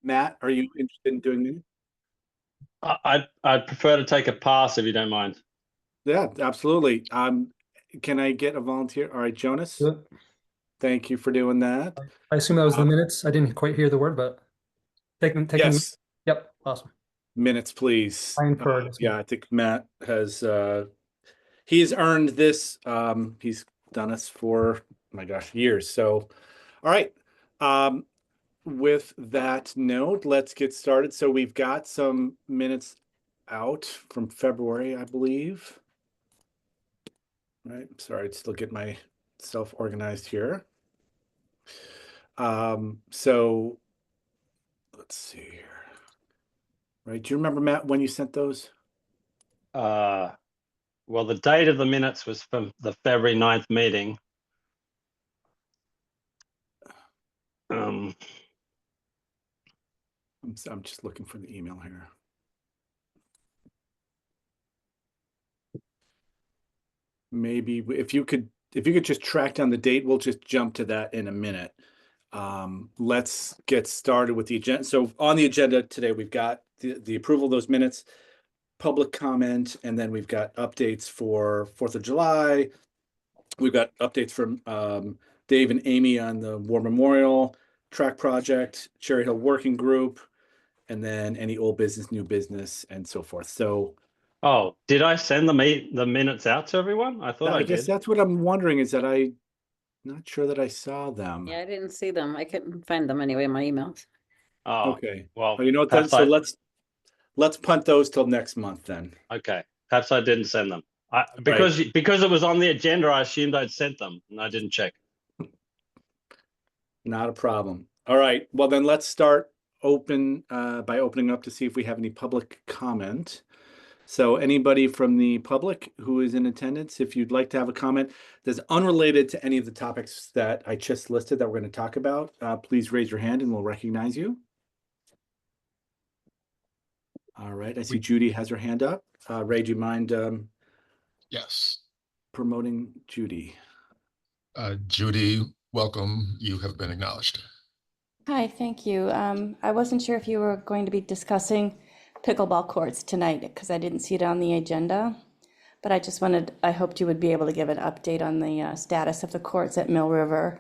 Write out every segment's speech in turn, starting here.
Matt, are you interested in doing minutes? I'd prefer to take a pass if you don't mind. Yeah, absolutely. Can I get a volunteer? All right, Jonas, Yep. thank you for doing that. I assume that was the Um, minutes. I didn't quite hear the word, but taking. yes, Yep, awesome. minutes, please. I inferred as Yeah, well. I think Matt has he's earned this. He's done us for, oh my gosh, years. So, all right. Um, with that note, let's get started. So we've got some minutes out from February, I believe. Right. Sorry, just look at myself organized here. So let's see here. Right. Do you remember, Matt, when you sent those? Well, the date of the minutes was from the February 9th meeting. Um, I'm just looking for the email here. Maybe if you could just track down the date, we'll just jump to that in a minute. Let's get started with the agenda. So on the agenda today, we've got the approval of those minutes, public comment, and then we've got updates for 4th of July. We've got updates from Dave and Amy on the War Memorial Track Project, Cherry Hill Working Group, and then any old business, new business, and so forth. So oh, did I send the minutes out to everyone? I thought I I guess did. that's what I'm wondering, is that I'm not sure that I saw them. Yeah, I didn't see them. I couldn't find them anyway in my emails. Oh, Okay. well, Oh, you know what then? perhaps So let's punt those till next month then. okay. Perhaps I didn't send them. Right. Because it was on the agenda, I assumed I'd sent them and I didn't check. Not a problem. All right. Well, then let's start by opening up to see if we have any public comment. So anybody from the public who is in attendance, if you'd like to have a comment that's unrelated to any of the topics that I just listed that we're going to talk about, please raise your hand and we'll recognize you. All right. I see Judy has her hand up. Ray, do you mind Yes. promoting Judy? Judy, welcome. You have been acknowledged. Hi, thank you. I wasn't sure if you were going to be discussing pickleball courts tonight because I didn't see it on the agenda. But I hoped you would be able to give an update on the status of the courts at Mill River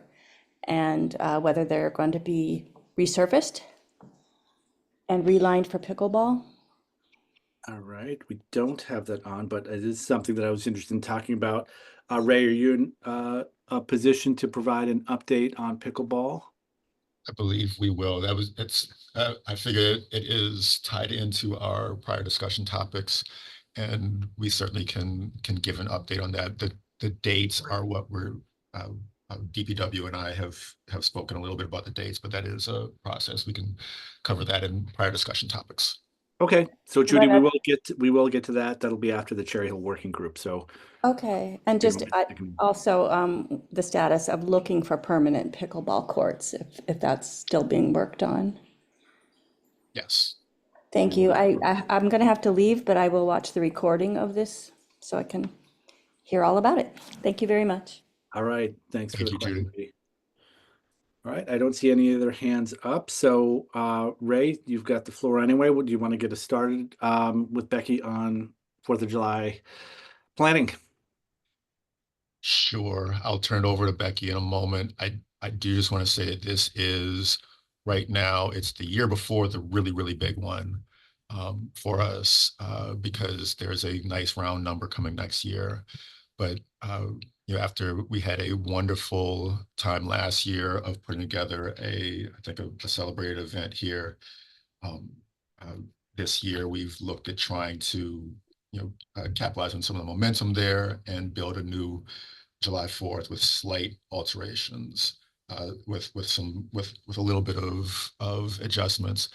and whether they're going to be resurfaced and relined for pickleball. All right. We don't have that on, but it is something that I was interested in talking about. Ray, are you in a position to provide an update on pickleball? I believe we will. I figure it is tied into our prior discussion topics, and we certainly can give an update on that. The dates are what we're DPW and I have spoken a little bit about the dates, but that is a process. We can cover that in prior discussion topics. Okay. So Judy, Right. we will get to that. That'll be after the Cherry Hill Working Group. So Okay, and just also the status of looking for permanent pickleball courts, if that's still being worked on. Yes. Thank you. I'm going to have to leave, but I will watch the recording of this so I can hear all about it. Thank you very much. all right. Thanks for Thank the you, question, Judy. Judy. All right. I don't see any other hands up. So Ray, you've got the floor anyway. Do you want to get us started with Becky on 4th of July planning? Sure. I'll turn it over to Becky in a moment. I do just want to say that this is right now, it's the year before the really, really big one for us because there's a nice round number coming next year. But after we had a wonderful time last year of putting together I think a celebrated event here. This year we've looked at trying to capitalize on some of the momentum there and build a new July 4th with slight alterations, with a little bit of adjustments.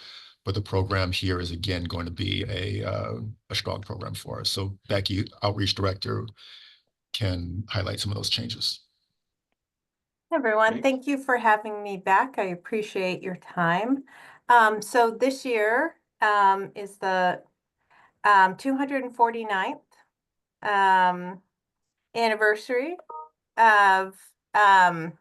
But the program here is again going to be a strong program for us. So Becky, Outreach Director, can highlight some of those changes. Hey everyone, Okay. thank you for having me back. I appreciate your time. So this year is the 249th anniversary of the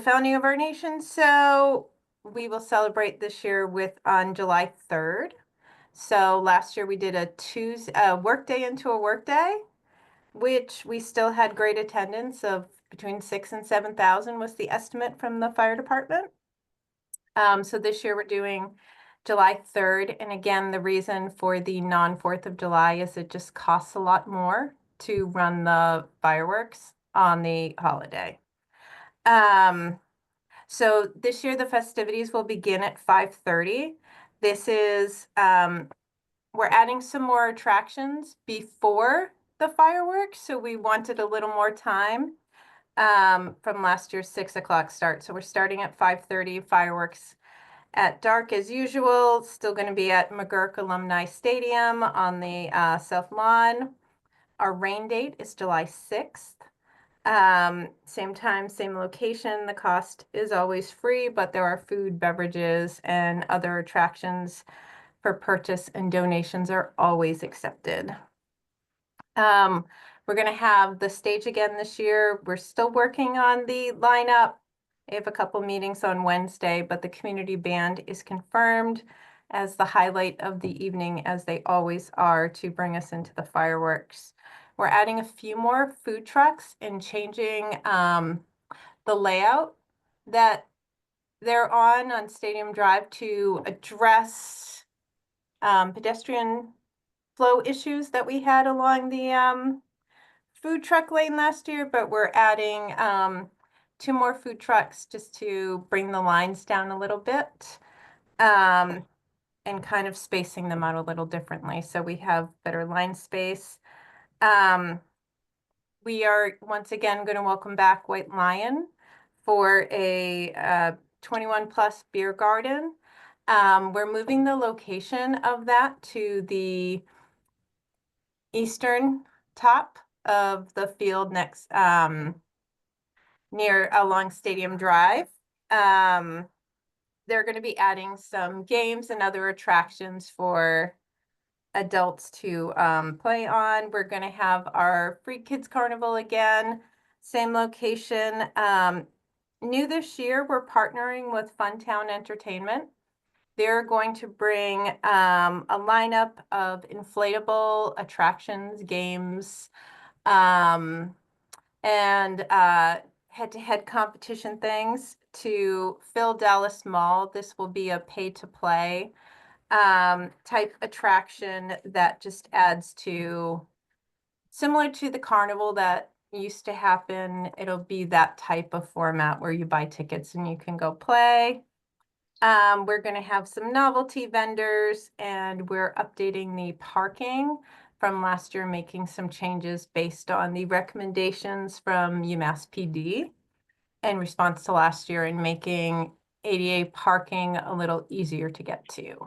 founding of our nation. So we will celebrate this year on July 3rd. So last year we did a workday into a workday, which we still had great attendance of between 6,000 and 7,000 was the estimate from the fire department. So this year we're doing July 3rd. And again, the reason for the non-4th of July is it just costs a lot more to run the fireworks on the holiday. So this year the festivities will begin at 5:30. This is, we're adding some more attractions before the fireworks. So we wanted a little more time from last year's 6 o'clock start. So we're starting at 5:30, fireworks at dark as usual, still going to be at McGurk Alumni Stadium on the South Lawn. Our rain date is July 6th. Same time, same location. The cost is always free, but there are food, beverages, and other attractions for purchase, and donations are always accepted. We're going to have the stage again this year. We're still working on the lineup. I have a couple meetings on Wednesday, but the community band is confirmed as the highlight of the evening, as they always are, to bring us into the fireworks. We're adding a few more food trucks and changing the layout that they're on Stadium Drive to address pedestrian flow issues that we had along the food truck lane last year, but we're adding 2 more food trucks just to bring the lines down a little bit and kind of spacing them out a little differently. So we have better line space. We are once again going to welcome back White Lion for a 21 plus beer garden. We're moving the location of that to the eastern top of the field next near along Stadium Drive. They're going to be adding some games and other attractions for adults to play on. We're going to have our free kids carnival again, same location. New this year, we're partnering with Funtown Entertainment. They're going to bring a lineup of inflatable attractions, games, and head-to-head competition things to Phil Dallas Mall. This will be a pay-to-play type attraction that just adds to, similar to the carnival that used to happen. It'll be that type of format where you buy tickets and you can go play. We're going to have some novelty vendors, and we're updating the parking from last year, making some changes based on the recommendations from UMass PD in response to last year, and making ADA parking a little easier to get to.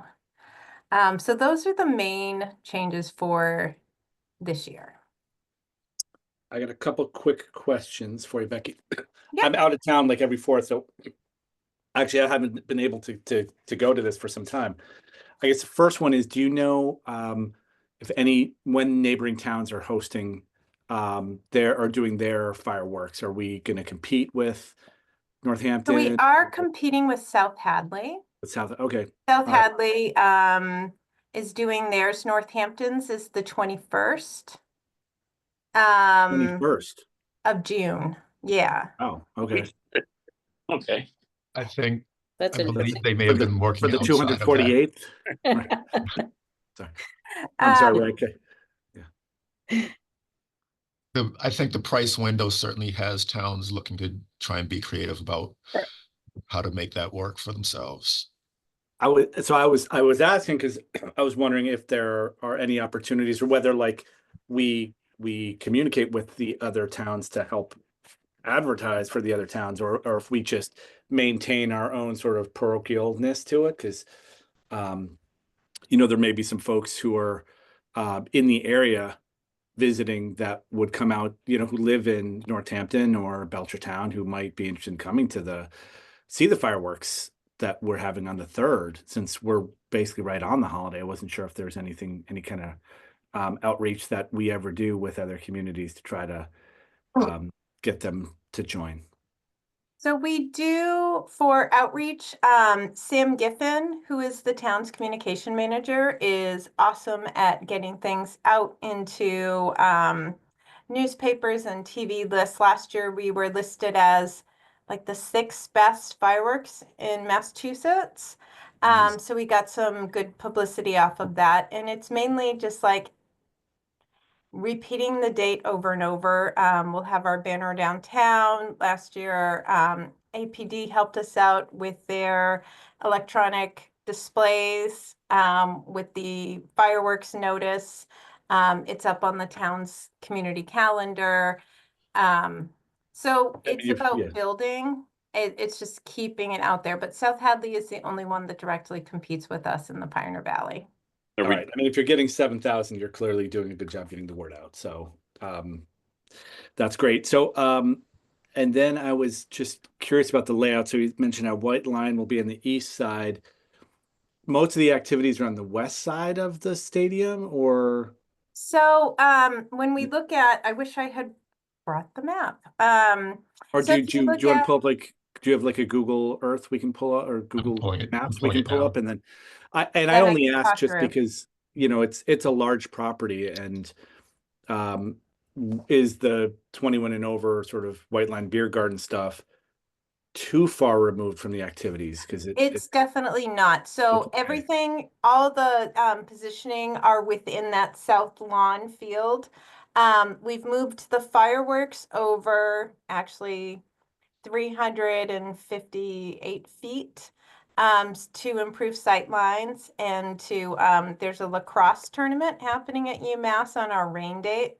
So those are the main changes for this year. I got a couple quick questions for you, Becky. Yeah. I'm out of town like every 4th, so actually I haven't been able to go to this for some time. I guess the first one is, do you know when neighboring towns are hosting doing their fireworks? Are we going to compete with Northampton? So we are competing with South Hadley. Okay. South Hadley is doing theirs. Northampton's is the 21st. 21st of June. Yeah. Oh, okay. Okay. I think, That's I believe interesting. they may For have the, been for working the outside of that. 248th? Right. Sorry. I'm sorry, Ray. Okay. I think the price window certainly has towns looking to try and be creative about how to make that work for themselves. I was asking because I was wondering if there are any opportunities, or whether like we communicate with the other towns to help advertise for the other towns, or if we just maintain our own sort of parochialness to it, because there may be some folks who are in the area visiting that would come out, who live in Northampton or Belchertown, who might be interested in coming to see the fireworks that we're having on the 3rd, since we're basically right on the holiday. I wasn't sure if there's any kind of outreach that we ever do with other communities to try to get them to join. So we do for outreach, Sam Giffen, who is the town's communication manager, is awesome at getting things out into newspapers and TV lists. Last year, we were listed as like the 6th best fireworks in Massachusetts. Nice. So we got some good publicity off of that. And it's mainly just like repeating the date over and over. We'll have our banner downtown. Last year, APD helped us out with their electronic displays with the fireworks notice. It's up on the town's community calendar. So Yeah, it's yeah. about building. It's just keeping it out there. But South Hadley is the only one that directly competes with us in the Pioneer Valley. All right. I mean, if you're getting 7,000, you're clearly doing a good job getting the word out. So that's great. So and then I was just curious about the layout. So you mentioned how White Line will be on the east side. Most of the activities are on the west side of the stadium, or So when we look at, I wish I had brought the map. or So do if you you do look you want to at, pull up like do you have like a Google Earth we can pull up or Google I'm Maps we pulling can it pull now. up and then I then I only can asked talk just through. because it's a large property and um is the 21 and over sort of White Line beer garden stuff too far removed from the activities because It's definitely not. So okay. everything, all the positioning are within that south lawn field. We've moved the fireworks over actually 358 feet to improve sight lines and to there's a lacrosse tournament happening at UMass on our rain date.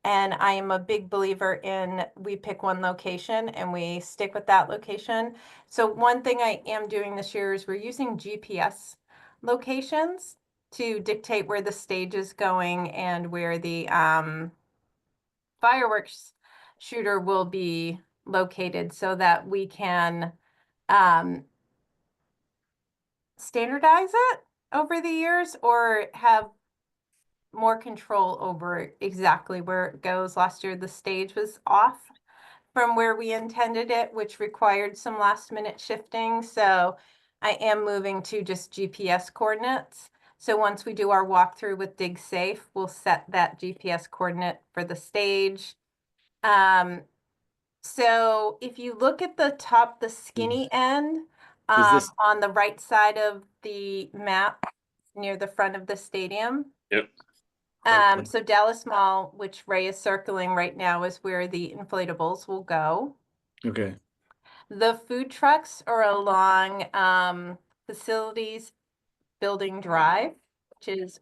And I am a big believer in we pick one location and we stick with that location. So one thing I am doing this year is we're using GPS locations to dictate where the stage is going and where the fireworks shooter will be located so that we can standardize it over the years or have more control over exactly where it goes. Last year, the stage was off from where we intended it, which required some last minute shifting. So I am moving to just GPS coordinates. So once we do our walkthrough with Dig Safe, we'll set that GPS coordinate for the stage. So if you look at the top, the skinny end, Is this on the right side of the map near the front of the stadium. Yep. So Dallas Mall, which Ray is circling right now, is where the inflatables will go. okay? The food trucks are along Facilities Building Drive, which is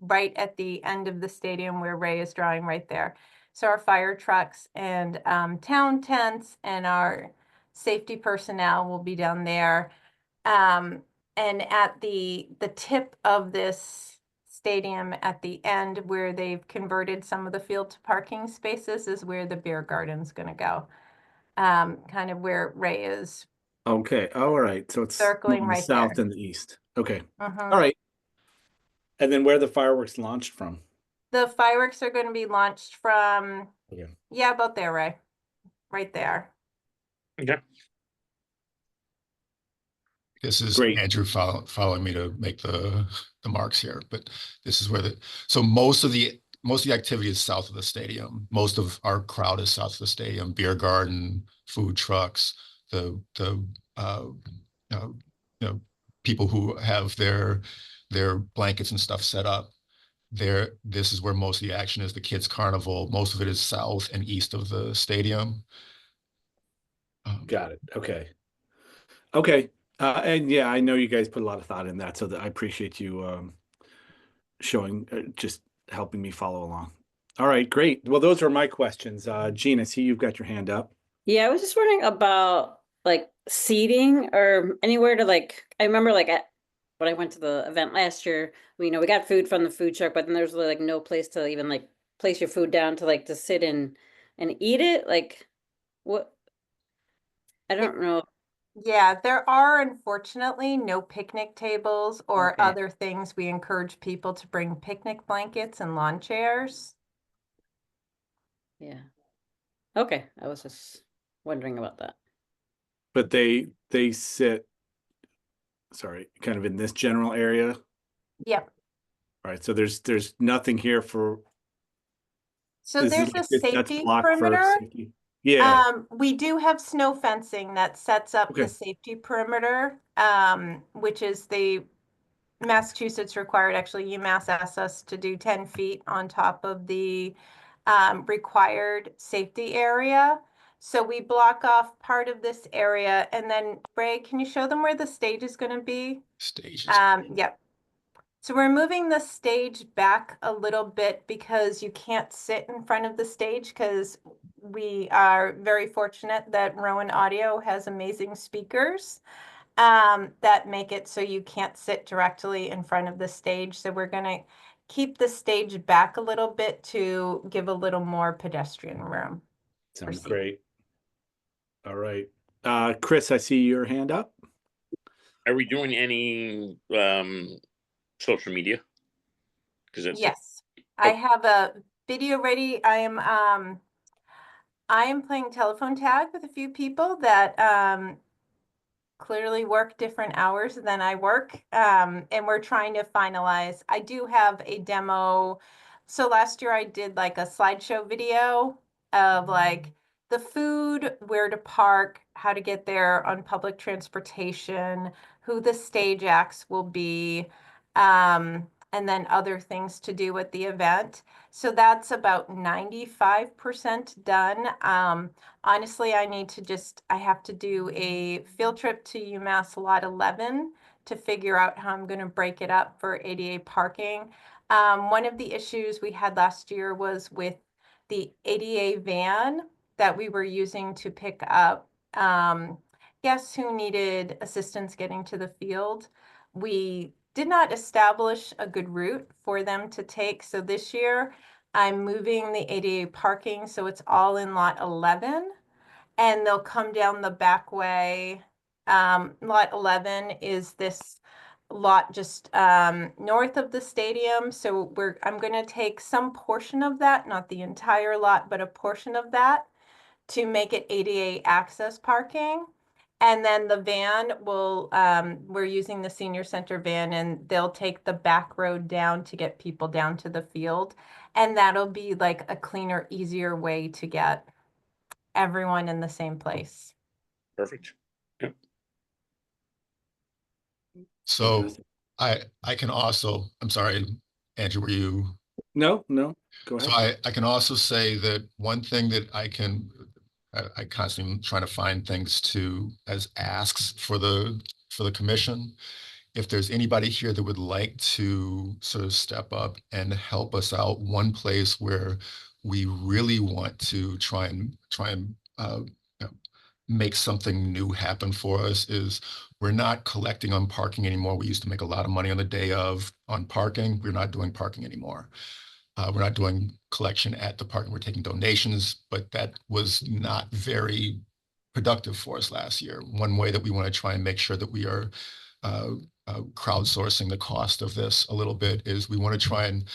right at the end of the stadium where Ray is drawing right there. So our fire trucks and town tents and our safety personnel will be down there. And at the tip of this stadium at the end where they've converted some of the field to parking spaces is where the beer garden's going to go. Kind of where Ray is Okay. All right. So it's more circling on the right south there. and the east. Okay. Mhm. All right. And then where the fireworks launched from? The fireworks are going to be launched from, Okay. yeah, about there, Ray. Right there. Okay. This is Great. Andrew following me to make the marks here, but this is where so most of the activity is south of the stadium. Most of our crowd is south of the stadium, beer garden, food trucks, the you know, people who have their blankets and stuff set up. This is where most of the action is. The kids carnival, most of it is south and east of the stadium. Got it. Okay. Okay. And yeah, I know you guys put a lot of thought in that, so that I appreciate you showing, just helping me follow along. All right, great. Well, those are my questions. Gene, I see you've got your hand up. Yeah, I was just wondering about like seating or anywhere to like, I remember like when I went to the event last year, we got food from the food truck, but then there's really like no place to even like place your food down to like to sit in and eat it. Like what? I don't know. Yeah, there are unfortunately no picnic tables or Okay. other things. We encourage people to bring picnic blankets and lawn chairs. Yeah. Okay, I was just wondering about that. but they sit, sorry, kind of in this general area. Yep. All right, so there's nothing here for, So is it there's a like this, that's safety blocked for perimeter. safety? Yeah, We do have snow fencing that sets up the Okay. safety perimeter, which is the Massachusetts required, actually UMass asked us to do 10 feet on top of the required safety area. So we block off part of this area, and then Ray, can you show them where the stage is going to be? Stages. Yep. So we're moving the stage back a little bit because you can't sit in front of the stage because we are very fortunate that Rowan Audio has amazing speakers that make it so you can't sit directly in front of the stage. So we're going to keep the stage back a little bit to give a little more pedestrian room. sounds seating. great. All right. Chris, I see your hand up. Are we doing any social media? Because it's Yes, I have a video ready. I am playing telephone tag with a few people that clearly work different hours than I work. And we're trying to finalize. I do have a demo. So last year I did like a slideshow video of like the food, where to park, how to get there on public transportation, who the stage acts will be, and then other things to do at the event. So that's about 95% done. Honestly, I have to do a field trip to UMass Lot 11 to figure out how I'm going to break it up for ADA parking. One of the issues we had last year was with the ADA van that we were using to pick up guests who needed assistance getting to the field. We did not establish a good route for them to take. So this year, I'm moving the ADA parking so it's all in lot 11, and they'll come down the back way. Lot 11 is this lot just north of the stadium. So I'm going to take some portion of that, not the entire lot, but a portion of that to make it ADA access parking. And then the van will, we're using the senior center van, and they'll take the back road down to get people down to the field. And that'll be like a cleaner, easier way to get everyone in the same place. perfect. Yep. So Fantastic. I can also, I'm sorry, Andrew, were you? No, go So ahead. I can also say that one thing that I constantly am trying to find things to as asks for the commission. If there's anybody here that would like to sort of step up and help us out, one place where we really want to try and you know, make something new happen for us is we're not collecting on parking anymore. We used to make a lot of money on the day of on parking. We're not doing parking anymore. We're not doing collection at the park. We're taking donations, but that was not very productive for us last year. One way that we want to try and make sure that we are crowdsourcing the cost of this a little bit is we want to try and,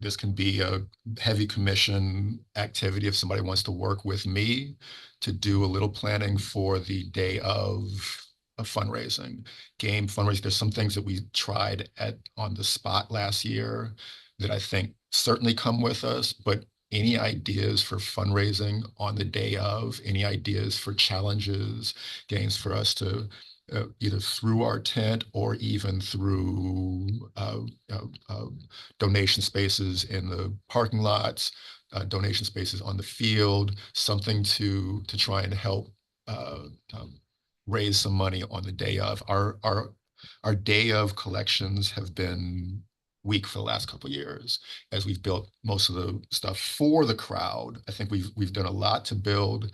this can be a heavy commission activity if somebody wants to work with me to do a little planning for the day of fundraising, game fundraising. There's some things that we tried on the spot last year that I think certainly come with us, but any ideas for fundraising on the day of, any ideas for challenges, games for us to either through our tent or even through donation spaces in the parking lots, donation spaces on the field, something to try and help raise some money on the day of. Our day of collections have been weak for the last couple of years as we've built most of the stuff for the crowd. I think we've done a lot to build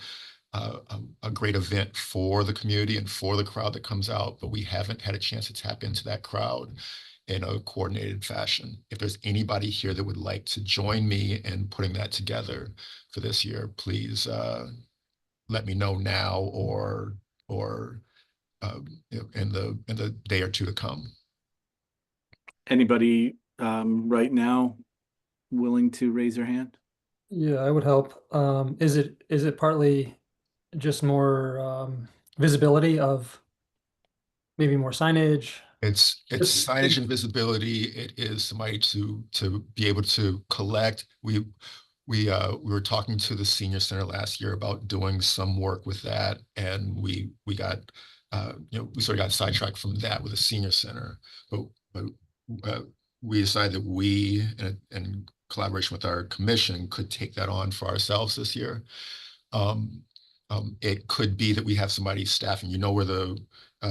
a great event for the community and for the crowd that comes out, but we haven't had a chance to tap into that crowd in a coordinated fashion. If there's anybody here that would like to join me in putting that together for this year, please let me know now or in the day or two to come. Anybody right now willing to raise their hand? Yeah, I would help. Is it partly just more visibility of maybe more signage? It's Just- signage and visibility. It is somebody to be able to collect. We were talking to the senior center last year about doing some work with that, and we got we sort of got sidetracked from that with the senior center, but uh, we decided that we in collaboration with our commission could take that on for ourselves this year. It could be that we have somebody staffing. You know where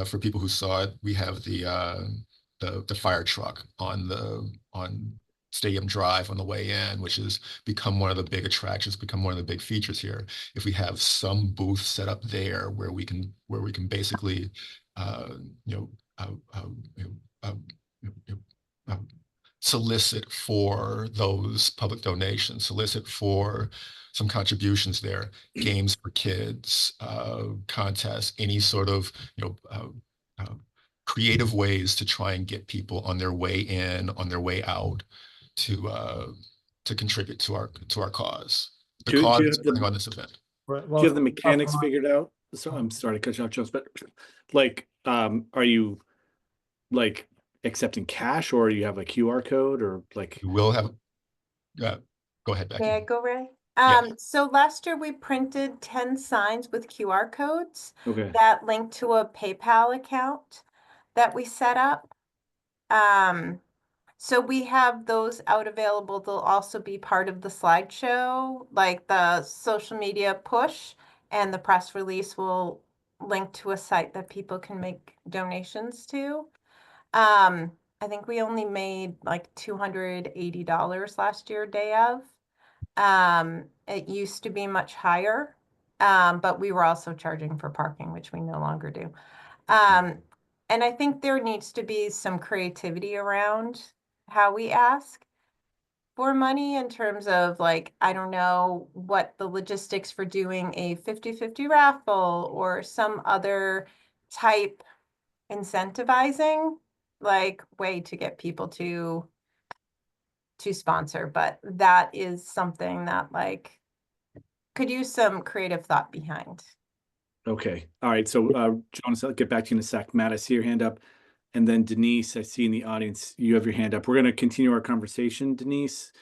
for people who saw it, we have the fire truck on Stadium Drive on the way in, which has become one of the big attractions, become one of the big features here. If we have some booth set up there where we can basically uh, you know, uh, uh, you know, uh, you know, uh, solicit for those public donations, solicit for some contributions there, games for kids, contests, any sort of creative ways to try and get people on their way in, on their way out, to contribute to our cause. The Do cause you is have the- running on this event. Right, Do well, you have the it's top of mechanics mind. figured out? So I'm sorry to cut you off, Jones, but like, are you like accepting cash, or you have a QR code, or like? We will have. Go ahead, May I Becky. go, Ray? Yeah. So last year we printed 10 signs with QR codes Okay. that link to a PayPal account that we set up. So we have those out available. They'll also be part of the slideshow, like the social media push, and the press release will link to a site that people can make donations to. I think we only made like $280 last year, day of. It used to be much higher, but we were also charging for parking, which we no longer do. And I think there needs to be some creativity around how we ask for money in terms of like, I don't know what the logistics for doing a 50-50 raffle or some other type incentivizing like way to get people to sponsor, but that is something that like could use some creative thought behind. Okay. All right. So, Jonas, I'll get back to you in a sec. Matt, I see your hand up. And then Denise, I see in the audience, you have your hand up. We're going to continue our conversation, Denise.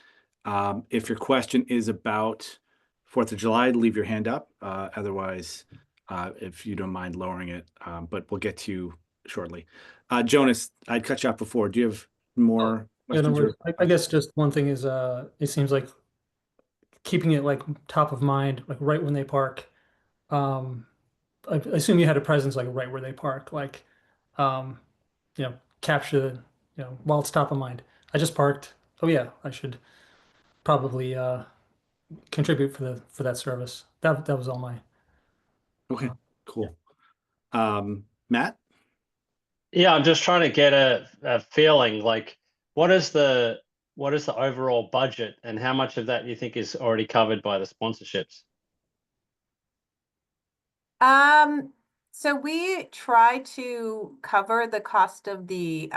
If your question is about 4th of July, leave your hand up. Otherwise, if you don't mind lowering it, but we'll get to you shortly. Jonas, I'd cut you off before. Do you have more Yeah, no questions? worries. I guess just one thing is, it seems like keeping it like top of mind, like right when they park. I assume you had a presence like right where they park, like, um, capture, while it's top of mind. I just parked. Oh yeah, I should probably contribute for that service. That was all my. Okay, cool. Matt? Yeah, I'm just trying to get a feeling like what is the overall budget and how much of that you think is already covered by the sponsorships? So we try to cover the cost of the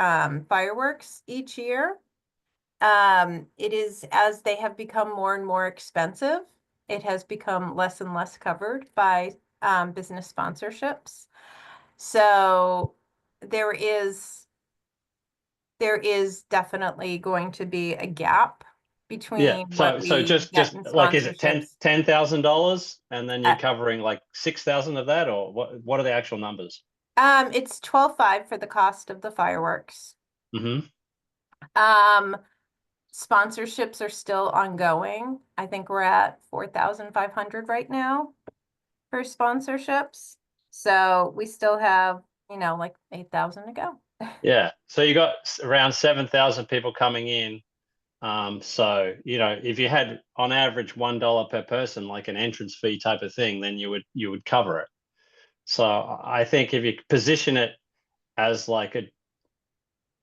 fireworks each year. It is as they have become more and more expensive, it has become less and less covered by business sponsorships. So there is definitely going to be a gap between Yeah. what So we just get in like, is it sponsorships. $10,000 and then you're Uh, covering like 6,000 of that, or what are the actual numbers? It's 12.5 for the cost of the fireworks. Mm-hmm. Sponsorships are still ongoing. I think we're at 4,500 right now for sponsorships. So we still have, like 8,000 to go. Yeah. So you got around 7,000 people coming in. So, if you had on average $1 per person, like an entrance fee type of thing, then you would cover it. So I think if you position it as like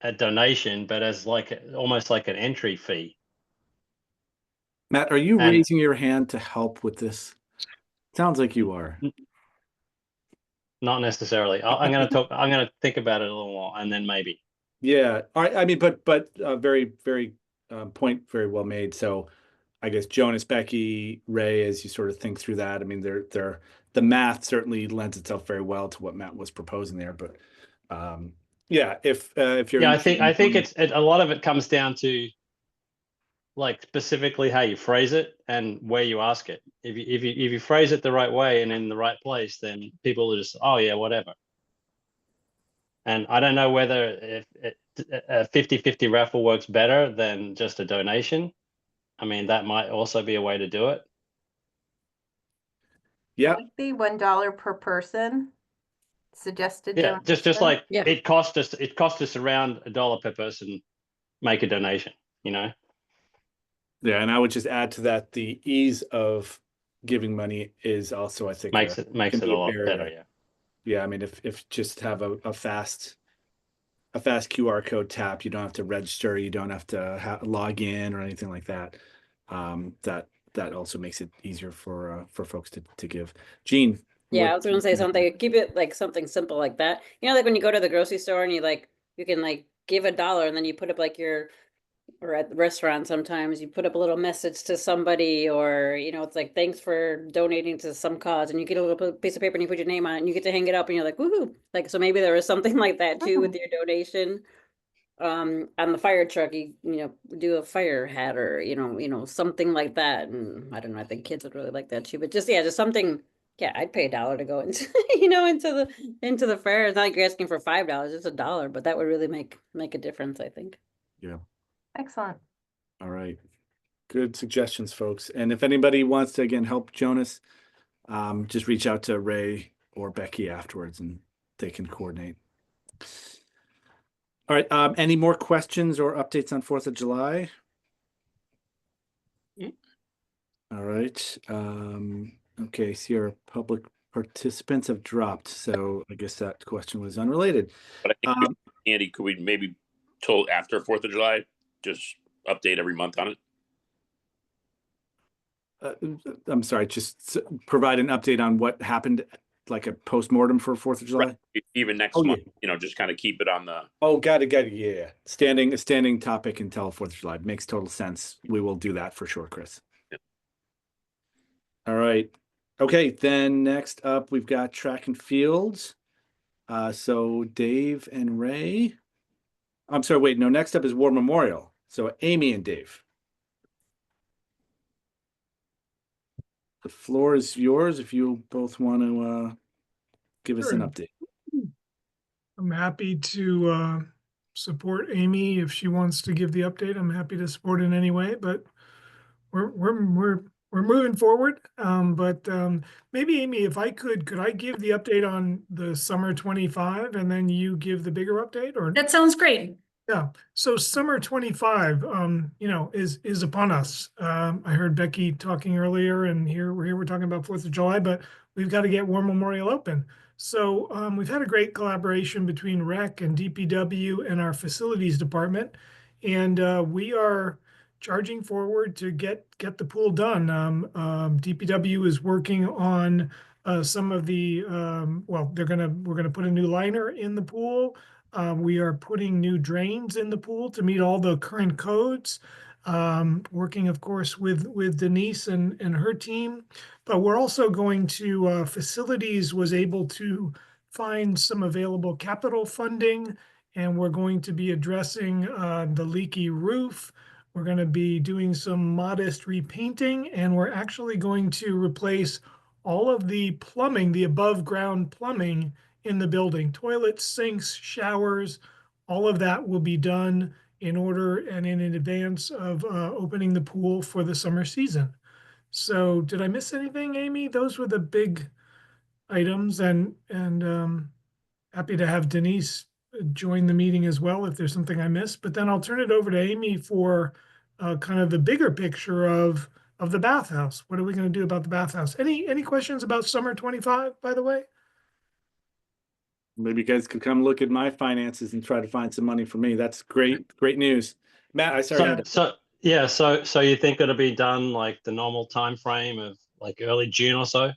a donation, but as like almost like an entry fee. Matt, are you And- raising your hand to help with this? Sounds like you are. Not necessarily. I'm going to think about it a little more and then maybe. Yeah. All right. I mean, but very, very point very well made. So I guess Jonas, Becky, Ray, as you sort of think through that, I mean, there the math certainly lends itself very well to what Matt was proposing there. But yeah, if you're Yeah, interested I think in- a lot of it comes down to like specifically how you phrase it and where you ask it. If you phrase it the right way and in the right place, then people are just, oh yeah, whatever. And I don't know whether if a 50-50 raffle works better than just a donation. I mean, that might also be a way to do it. yeah, Like the $1 per person suggested Yeah, just donation. like Yeah. it cost us around $1 per person, make a donation, you know? yeah, and I would just add to that the ease of giving money is also, I think, Makes can it be a a lot barrier. better, yeah. Yeah, I mean, if just have a fast QR code tap, you don't have to register, you don't have to log in or anything like that. That also makes it easier for folks to give. Gene, Yeah, what- I was gonna say something, keep it like something simple like that. You know, like when you go to the grocery store and you can like give $1 and then you put up like or at the restaurant sometimes you put up a little message to somebody, or it's like thanks for donating to some cause, and you get a little piece of paper and you put your name on it and you get to hang it up and you're like, woohoo. Like, so maybe there was something like that too with your donation. On the fire truck, do a fire hat, or something like that. And I don't know, I think kids would really like that too. But just something. Yeah, I'd pay $1 to go into into the fair. It's not like you're asking for $5, it's $1, but that would really make a difference, I think. Yeah. Excellent. All right. Good suggestions, folks. And if anybody wants to again help Jonas, just reach out to Ray or Becky afterwards and they can coordinate. All right. Any more questions or updates on 4th of July? All right. Okay, so your public participants have dropped, so I guess that question was unrelated. But I think, Andy, could we maybe till after 4th of July, just update every month on it? I'm sorry, just provide an update on what happened, like a post-mortem for 4th of July? Right. Even next Oh, month, yeah. just kind of keep it on the. Oh, got it. Yeah. A standing topic until 4th of July. Makes total sense. We will do that for sure, Chris. Yeah. All right. Okay, then next up, we've got track and fields. So Dave and Ray. I'm sorry, wait, no, next up is War Memorial. So Amy and Dave. The floor is yours if you both want to give us an Sure. update. I'm happy to support Amy if she wants to give the update. I'm happy to support in any way, but we're moving forward. But maybe Amy, if I could I give the update on the summer 25 and then you give the bigger update? Or That sounds great. yeah. So summer 25, is upon us. I heard Becky talking earlier, and here we're talking about 4th of July, but we've got to get War Memorial open. So we've had a great collaboration between Rec and DPW and our facilities department, and we are charging forward to get the pool done. DPW is working on some of the we're gonna put a new liner in the pool. We are putting new drains in the pool to meet all the current codes. Working, of course, with Denise and her team, but we're also going to facilities was able to find some available capital funding, and we're going to be addressing the leaky roof. We're going to be doing some modest repainting, and we're actually going to replace all of the plumbing, the above ground plumbing in the building, toilets, sinks, showers, all of that will be done in order and in advance of opening the pool for the summer season. So did I miss anything, Amy? Those were the big items, and happy to have Denise join the meeting as well if there's something I missed. But then I'll turn it over to Amy for kind of the bigger picture of the bathhouse. What are we going to do about the bathhouse? Any questions about summer 25, by the way? Maybe you guys could come look at my finances and try to find some money for me. That's great news. Matt, So you think it'll be done like the normal time frame of like early June or so?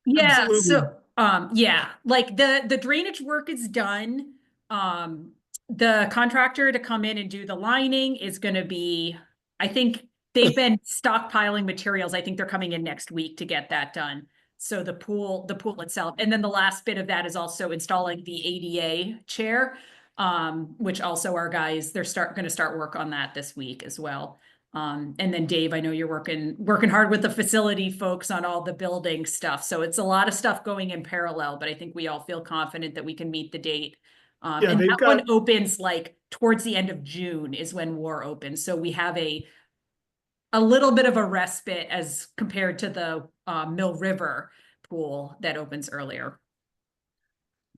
Yeah. Absolutely. So, like the drainage work is done. The contractor to come in and do the lining is going to be, I think they've been stockpiling materials. I think they're coming in next week to get that done. So the pool itself. And then the last bit of that is also installing the ADA chair, which also our guys, they're going to start work on that this week as well. And then Dave, I know you're working hard with the facility folks on all the building stuff. So it's a lot of stuff going in parallel, but I think we all feel confident that we can meet the date. Yeah, and they've that got- one opens like towards the end of June is when war opens. So we have a little bit of a respite as compared to the Mill River pool that opens earlier.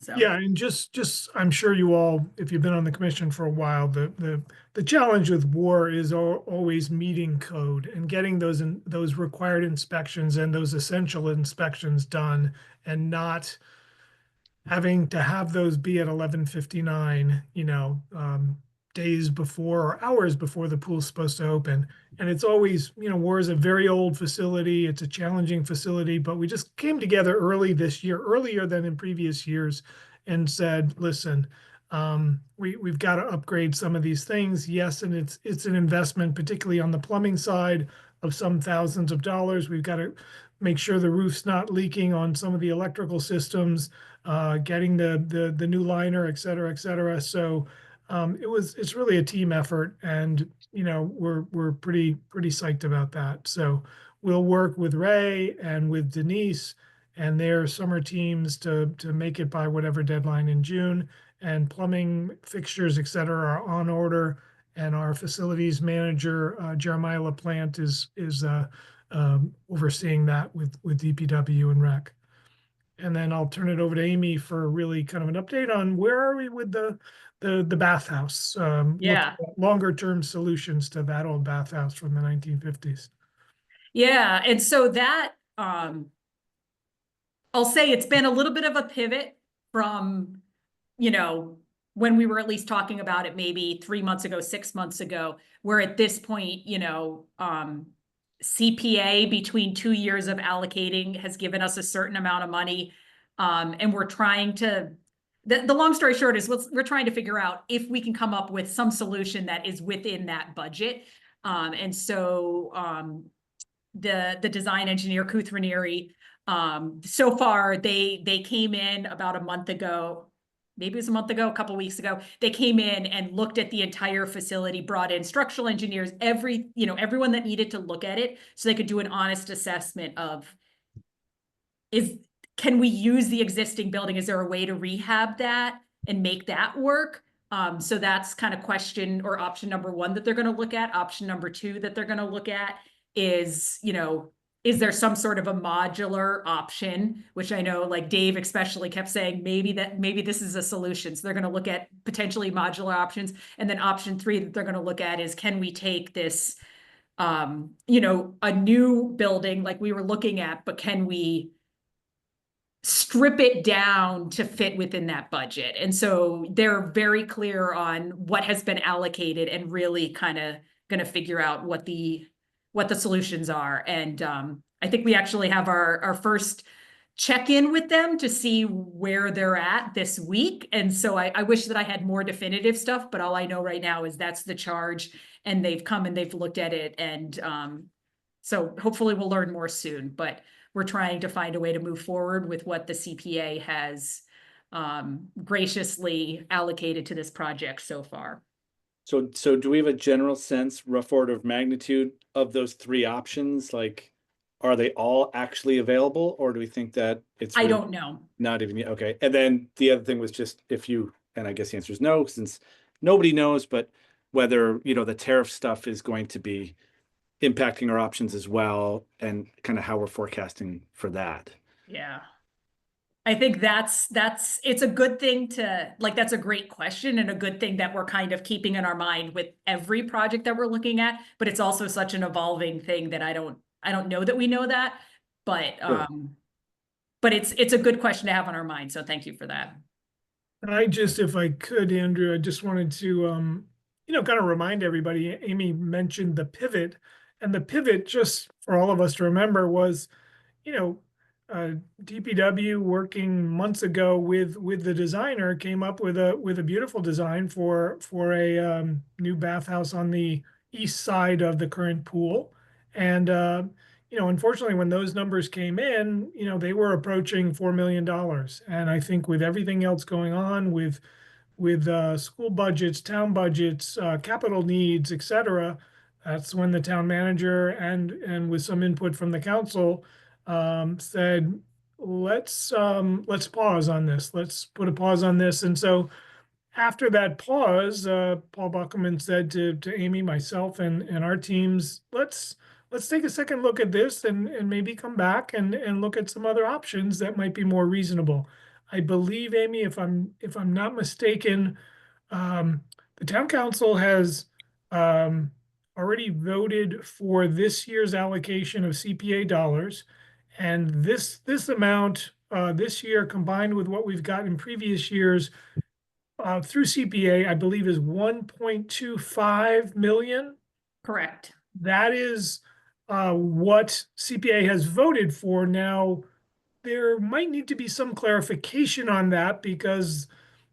So Yeah, and just I'm sure you all, if you've been on the commission for a while, the challenge with war is always meeting code and getting those required inspections and those essential inspections done, and not having to have those be at 11:59, days before or hours before the pool's supposed to open. And it's always, war is a very old facility. It's a challenging facility, but we just came together early this year, earlier than in previous years, and said, listen, we've got to upgrade some of these things. Yes, and it's an investment, particularly on the plumbing side, of some thousands of dollars. We've got to make sure the roof's not leaking on some of the electrical systems, getting the new liner, et cetera, et cetera. So it's really a team effort, and we're pretty psyched about that. So we'll work with Ray and with Denise and their summer teams to make it by whatever deadline in June. And plumbing fixtures, et cetera, are on order. And our facilities manager, Jeremiah LaPlante, is overseeing that with DPW and Rec. And then I'll turn it over to Amy for really kind of an update on where are we with the bathhouse. Yeah. Longer term solutions to that old bathhouse from the 1950s. Yeah, and so that I'll say it's been a little bit of a pivot from, when we were at least talking about it maybe 3 months ago, 6 months ago, where at this point, CPA between 2 years of allocating has given us a certain amount of money. And we're trying to, the long story short is we're trying to figure out if we can come up with some solution that is within that budget. And so the design engineer, Kuth Ranieri, so far they came in about a month ago, maybe it was a month ago, a couple of weeks ago. They came in and looked at the entire facility, brought in structural engineers, everyone that needed to look at it so they could do an honest assessment of, can we use the existing building? Is there a way to rehab that and make that work? So that's kind of question or option number one that they're going to look at. Option number two that they're going to look at is, is there some sort of a modular option, which I know like Dave especially kept saying, maybe this is a solution. So they're going to look at potentially modular options. And then option three that they're going to look at is, can we take this, a new building like we were looking at, but can we strip it down to fit within that budget? And so they're very clear on what has been allocated and really kind of going to figure out what the solutions are. And I think we actually have our first check-in with them to see where they're at this week. And so I wish that I had more definitive stuff, but all I know right now is that's the charge, and they've come and they've looked at it. And so hopefully we'll learn more soon, but we're trying to find a way to move forward with what the CPA has graciously allocated to this project so far. So do we have a general sense, rough order of magnitude of those three options? Like, are they all actually available, or do we think that it's I really don't know. not even yet? Okay. And then the other thing was just and I guess the answer is no, since nobody knows, but whether, the tariff stuff is going to be impacting our options as well, and kind of how we're forecasting for that. Yeah. I think it's a good thing that's a great question, and a good thing that we're kind of keeping in our mind with every project that we're looking at, but it's also such an evolving thing that I don't know that we know that, but Sure. But it's a good question to have on our mind. So thank you for that. And if I could, Andrew, I just wanted to, kind of remind everybody, Amy mentioned the pivot, and the pivot, just for all of us to remember, was, DPW working months ago with the designer came up with a beautiful design for a new bathhouse on the east side of the current pool. And, unfortunately, when those numbers came in, they were approaching $4 million. And I think with everything else going on with school budgets, town budgets, capital needs, et cetera, that's when the town manager and with some input from the council said, let's pause on this. Let's put a pause on this. And so after that pause, Paul Buckelman said to Amy, myself, and our teams, let's take a second look at this and maybe come back and look at some other options that might be more reasonable. I believe, Amy, if I'm not mistaken, the town council has already voted for this year's allocation of CPA dollars, and this amount this year combined with what we've got in previous years through CPA, I believe is 1.25 million. Correct. That is what CPA has voted for. Now, there might need to be some clarification on that because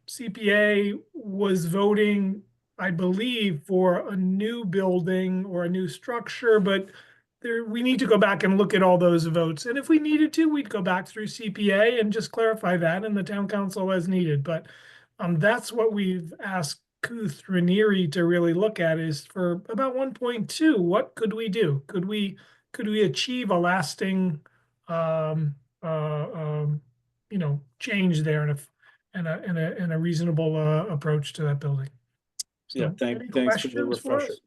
CPA was voting, I believe, for a new building or a new structure, but we need to go back and look at all those votes. And if we needed to, we'd go back through CPA and just clarify that in the town council as needed. But that's what we've asked Kuth Raniere to really look at is for about 1.2, what could we do? Could we achieve a lasting change there and a reasonable approach to that building. So, Yeah, any thanks for the questions for refresher. us?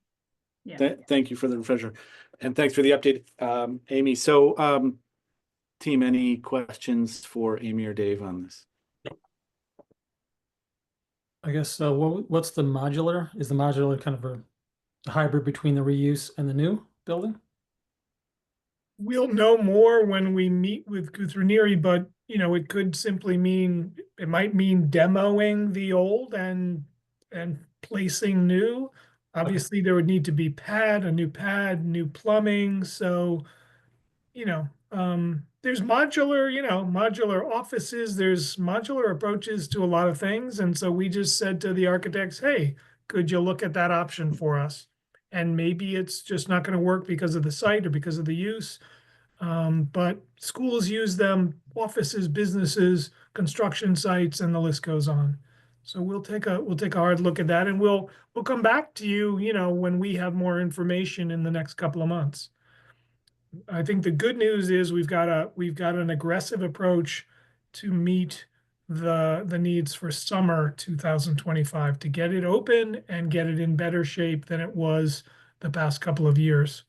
Yeah. Thank you for the refresher, and thanks for the update, Amy. So, team, any questions for Amy or Dave on this? I guess what's the modular? Is the modular kind of a hybrid between the reuse and the new building? We'll know more when we meet with Kuth Raniere, but it could simply mean it might mean demoing the old and placing new. Obviously, there would need to be a new pad, new plumbing. So, there's modular offices, there's modular approaches to a lot of things. And so we just said to the architects, hey, could you look at that option for us? And maybe it's just not going to work because of the site or because of the use. But schools use them, offices, businesses, construction sites, and the list goes on. So we'll take a hard look at that, and we'll come back to you, when we have more information in the next couple of months. I think the good news is we've got an aggressive approach to meet the needs for summer 2025 to get it open and get it in better shape than it was the past couple of years,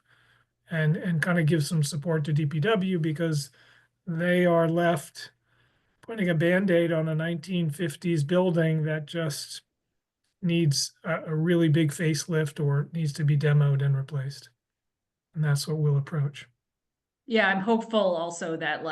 and kind of give some support to DPW because they are left putting a Band-Aid on a 1950s building that just needs a really big facelift or needs to be demoed and replaced. And that's what we'll approach. Yeah, I'm hopeful also that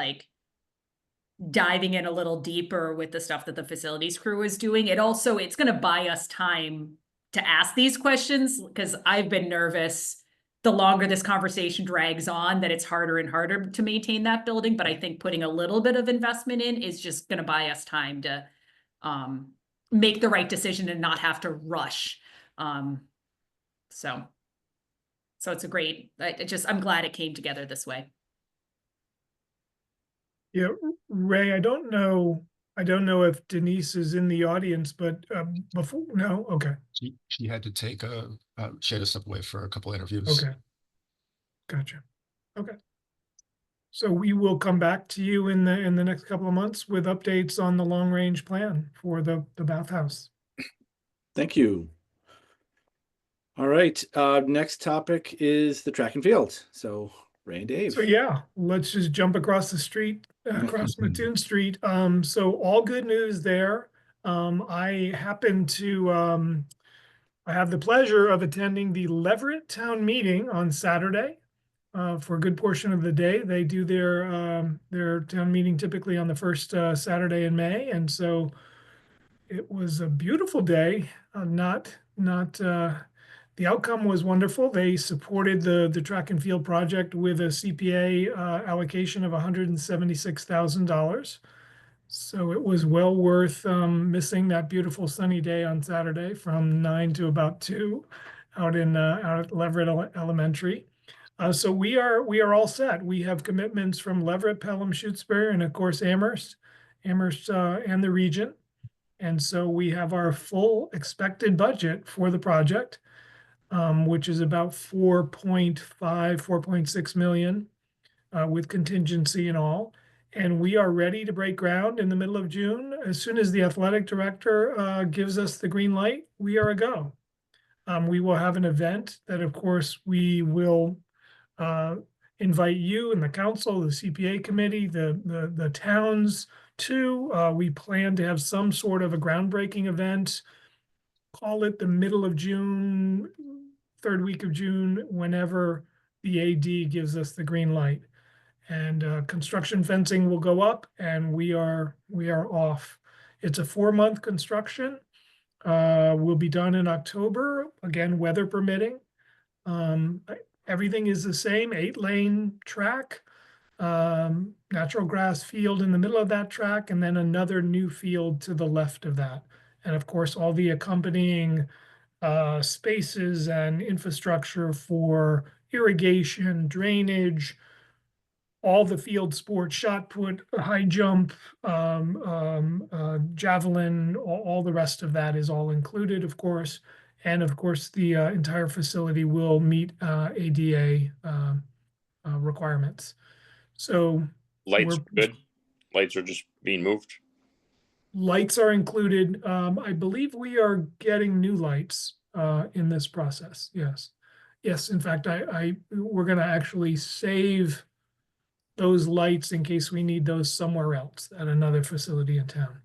diving in a little deeper with the stuff that the facilities crew is doing, it's going to buy us time to ask these questions because I've been nervous the longer this conversation drags on that it's harder and harder to maintain that building. But I think putting a little bit of investment in is just going to buy us time to make the right decision and not have to rush. So it's a great, I'm glad it came together this way. Yeah, Ray, I don't know if Denise is in the audience, but no, okay. She had to take she had to step away for a couple interviews. Okay. Gotcha. Okay. So we will come back to you in the next couple of months with updates on the long range plan for the bathhouse. Thank you. All right. Next topic is the track and field. So Ray and Dave. So yeah, let's just jump across the street, across Mattoon Street. So all good news there. I happen to I have the pleasure of attending the Leverett Town Meeting on Saturday. For a good portion of the day, they do their town meeting typically on the first Saturday in May, and so it was a beautiful day. The outcome was wonderful. They supported the track and field project with a CPA allocation of $176,000. So it was well worth missing that beautiful sunny day on Saturday from 9 to about 2 out at Leverett Elementary. So we are all set. We have commitments from Leverett, Pelham, Shutesbury, and of course Amherst, and the region. And so we have our full expected budget for the project, which is about 4.5, 4.6 million, with contingency and all. And we are ready to break ground in the middle of June. As soon as the athletic director gives us the green light, we are a go. We will have an event that, of course, we will invite you and the council, the CPA committee, the towns to. We plan to have some sort of a groundbreaking event, call it the middle of June, third week of June, whenever the AD gives us the green light. And construction fencing will go up, and we are off. It's a 4-month construction. Will be done in October, again, weather permitting. Everything is the same, 8-lane track, natural grass field in the middle of that track, and then another new field to the left of that. And of course, all the accompanying spaces and infrastructure for irrigation, drainage, all the field sports, shot put, high jump, javelin, all the rest of that is all included, of course. And of course, the entire facility will meet ADA requirements. So Lights we're good. Lights are just being moved. lights are included. I believe we are getting new lights in this process. Yes. Yes. In fact, we're going to actually save those lights in case we need those somewhere else at another facility in town.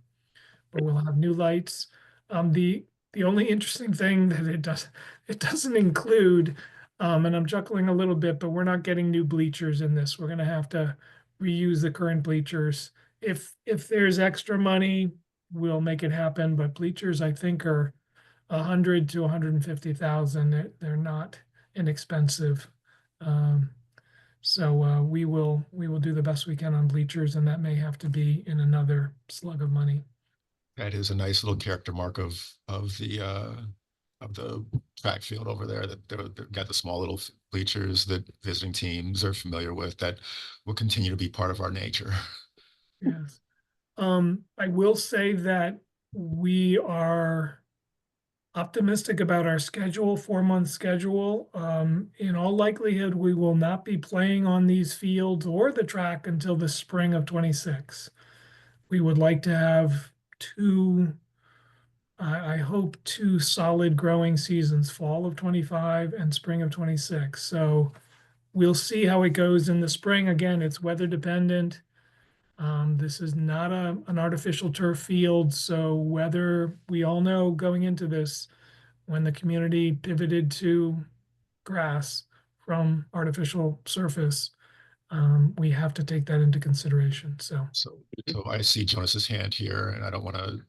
But we'll have new lights. The only interesting thing that it doesn't include, and I'm chuckling a little bit, but we're not getting new bleachers in this. We're going to have to reuse the current bleachers. If there's extra money, we'll make it happen. But bleachers, I think, are 100 to 150,000. They're not inexpensive. So we will do the best we can on bleachers, and that may have to be in another slug of money. That is a nice little character mark of the track field over there, that they've got the small little bleachers that visiting teams are familiar with, that will continue to be part of our nature. Yes. I will say that we are optimistic about our schedule, 4-month schedule. In all likelihood, we will not be playing on these fields or the track until the spring of 26. We would like to have I hope 2 solid growing seasons, fall of 25 and spring of 26. So we'll see how it goes in the spring. Again, it's weather dependent. This is not an artificial turf field, so whether we all know going into this, when the community pivoted to grass from artificial surface, we have to take that into consideration. So I see Jonas's hand here, and I don't want to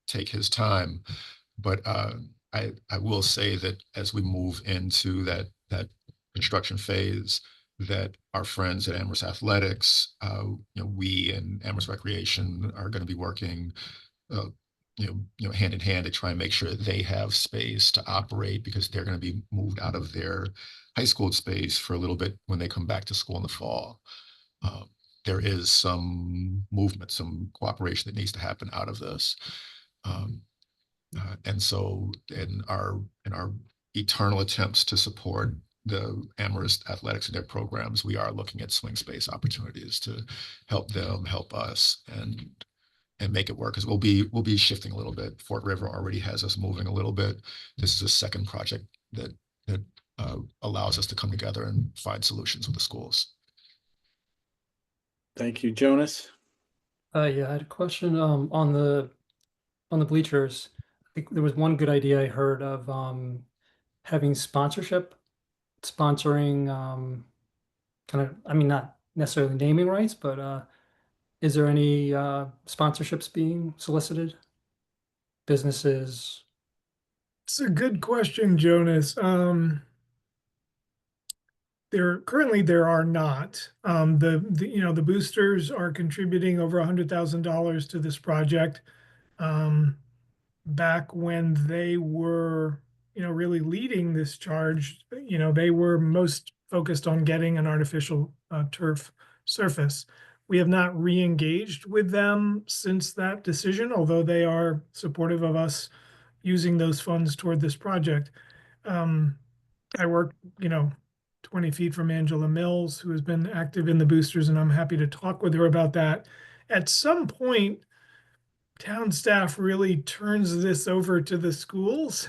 take his time, but I will say that as we move into that construction phase, that our friends at Amherst Athletics, we and Amherst Recreation are going to be working, hand in hand to try and make sure that they have space to operate, because they're going to be moved out of their high school space for a little bit when they come back to school in the fall. There is some movement, some cooperation that needs to happen out of this. And so in our eternal attempts to support the Amherst Athletics and their programs, we are looking at swing space opportunities to help them, help us, and make it work, because we'll be shifting a little bit. Fort River already has us moving a little bit. This is a second project that allows us to come together and find solutions with the schools. Thank you, Jonas. Yeah, I had a question on the bleachers. I think there was one good idea I heard of having sponsoring kind of, I mean, not necessarily naming rights, but is there any sponsorships being solicited? Businesses? it's a good question, Jonas. There are not. The boosters are contributing over $100,000 to this project. Back when they were, really leading this charge, they were most focused on getting an artificial turf surface. We have not re-engaged with them since that decision, although they are supportive of us using those funds toward this project. I work, 20 feet from Angela Mills, who has been active in the boosters, and I'm happy to talk with her about that. At some point, town staff really turns this over to the schools.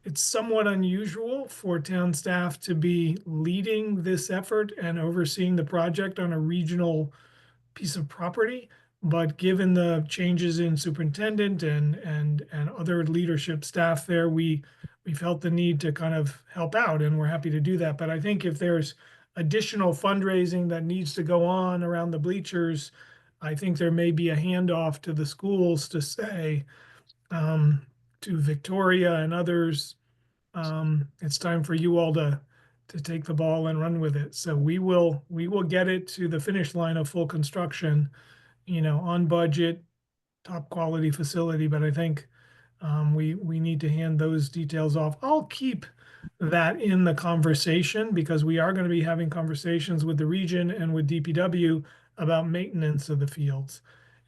It's somewhat unusual for town staff to be leading this effort and overseeing the project on a regional piece of property. But given the changes in superintendent and other leadership staff there, we felt the need to kind of help out, and we're happy to do that. But I think if there's additional fundraising that needs to go on around the bleachers, I think there may be a handoff to the schools to say, to Victoria and others, it's time for you all to take the ball and run with it. So we will get it to the finish line of full construction, on budget, top quality facility. But I think we need to hand those details off. I'll keep that in the conversation because we are going to be having conversations with the region and with DPW about maintenance of the fields.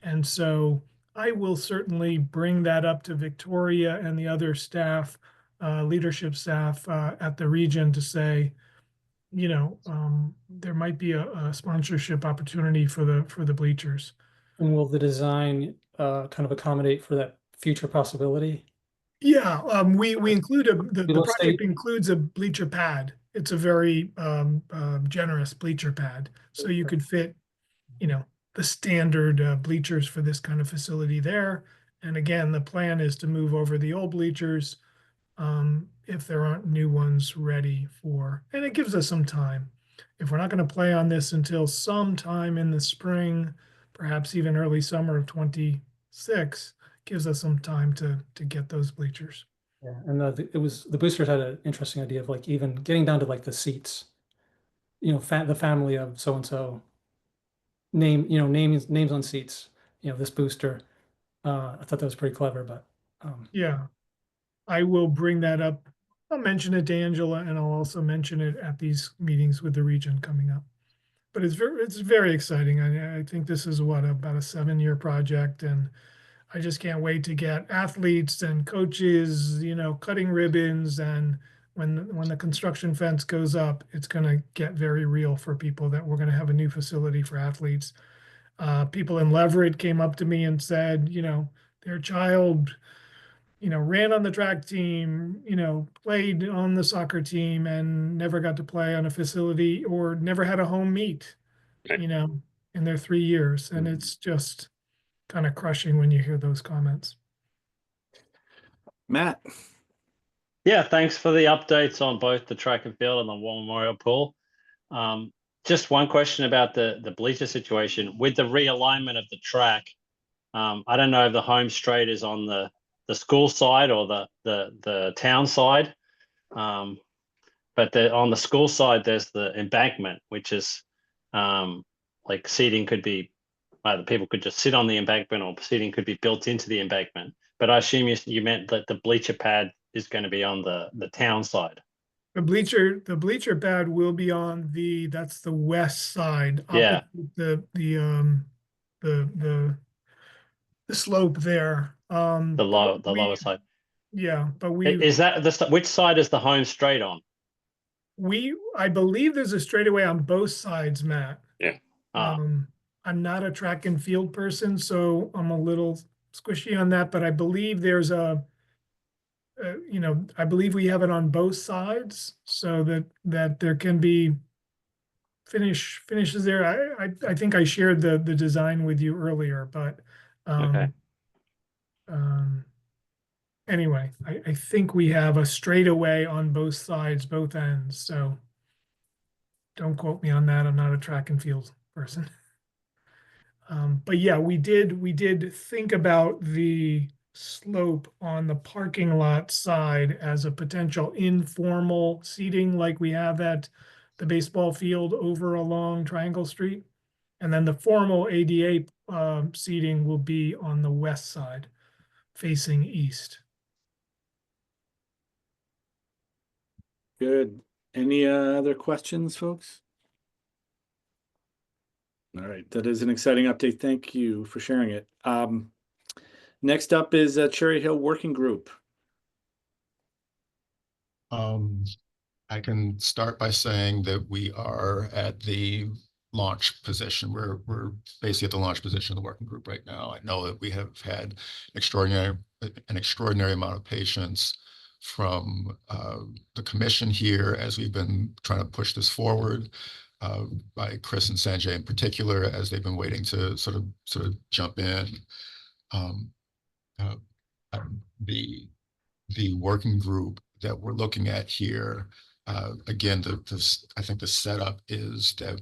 And so I will certainly bring that up to Victoria and the other staff, leadership staff at the region to say, there might be a sponsorship opportunity for the bleachers. And will the design kind of accommodate for that future possibility? Yeah, we include the Let's say- project includes a bleacher pad. It's a very generous bleacher pad, so you could fit, the standard bleachers for this kind of facility there. And again, the plan is to move over the old bleachers if there aren't new ones ready for, and it gives us some time. If we're not going to play on this until sometime in the spring, perhaps even early summer of 26, gives us some time to get those bleachers. Yeah, and the boosters had an interesting idea of like even getting down to like the seats, the family of so and so, names on seats, this booster. I thought that was pretty clever, but Yeah, I will bring that up. I'll mention it to Angela, and I'll also mention it at these meetings with the region coming up. But it's very exciting. I think this is about a 7-year project, and I just can't wait to get athletes and coaches, cutting ribbons. And when the construction fence goes up, it's going to get very real for people that we're going to have a new facility for athletes. People in Leverett came up to me and said, their child, ran on the track team, played on the soccer team and never got to play on a facility or never had a home meet, in their 3 years. And it's just kind of crushing when you hear those comments. Matt. Yeah, thanks for the updates on both the track and field and the War Memorial Pool. Just one question about the bleacher situation. With the realignment of the track, I don't know if the home straight is on the school side or the town side. But on the school side, there's the embankment, which is like seating could be, either people could just sit on the embankment or seating could be built into the embankment. But I assume you meant that the bleacher pad is going to be on the town side. The bleacher pad will be on that's the west side, Yeah. opposite the slope there. The lower side. Yeah, but Is that which side is the home straight on? I believe there's a straightaway on both sides, Matt. Yeah. I'm not a track and field person, so I'm a little squishy on that, but I believe there's I believe we have it on both sides so that there can be finishes there. I think I shared the design with you earlier, but Okay. Anyway, I think we have a straightaway on both sides, both ends. So don't quote me on that. I'm not a track and field person. But yeah, we did think about the slope on the parking lot side as a potential informal seating like we have at the baseball field over along Triangle Street. And then the formal ADA seating will be on the west side facing east. Good. Any other questions, folks? All right, that is an exciting update. Thank you for sharing it. Next up is Cherry Hill Working Group. I can start by saying that we are at the launch position. We're basically at the launch position of the working group right now. I know that we have had an extraordinary amount of patience from the commission here as we've been trying to push this forward, by Chris and Sanjay in particular, as they've been waiting to sort of jump in. Um, uh, the working group that we're looking at here, again, I think the setup is that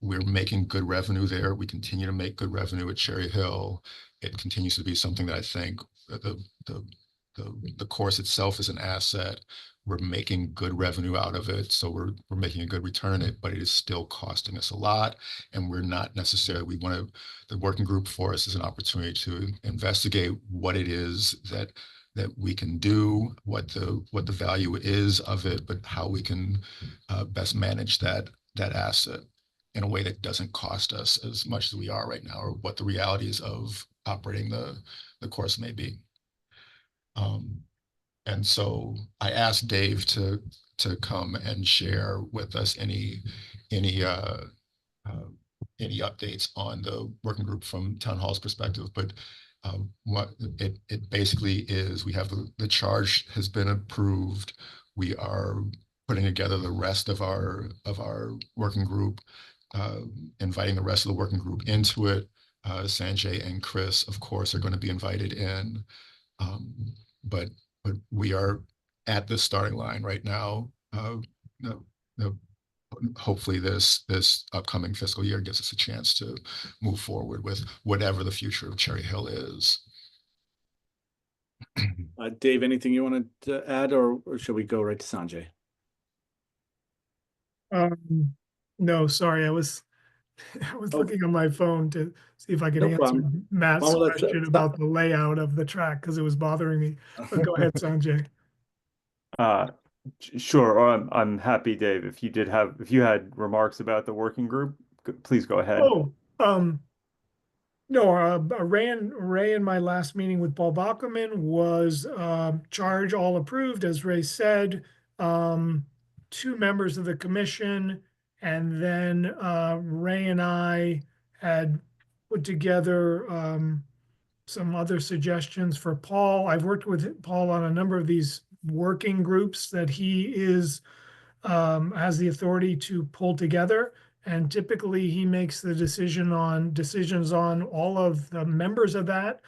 we're making good revenue there. We continue to make good revenue at Cherry Hill. It continues to be something that I think the course itself is an asset. We're making good revenue out of it, so we're making a good return on it, but it is still costing us a lot, and we're not necessarily. We want to. The working group for us is an opportunity to investigate what it is that we can do, what the value is of it, but how we can best manage that asset in a way that doesn't cost us as much as we are right now, or what the realities of operating the course may be. And so I asked Dave to come and share with us any updates on the working group from Town Hall's perspective. But what it basically is, we have the charge has been approved. We are putting together the rest of our working group, inviting the rest of the working group into it. Sanjay and Chris, of course, are going to be invited in. But we are at the starting line right now. Hopefully this upcoming fiscal year gives us a chance to move forward with whatever the future of Cherry Hill is. Dave, anything you wanted to add, or should we go right to Sanjay? No, sorry, I was looking on my phone to see if I could No answer problem. Matt's Well, question about the layout of the track, because it was bothering me. But go ahead, Sanjay. Sure. Or I'm happy, Dave. If you had remarks about the working group, please go ahead. Oh, no, Ray in my last meeting with Paul Bockelman was charge all approved, as Ray said. 2 members of the commission, and then Ray and I had put together some other suggestions for Paul. I've worked with Paul on a number of these working groups that he has the authority to pull together. And typically he makes the decisions on all of the members of that.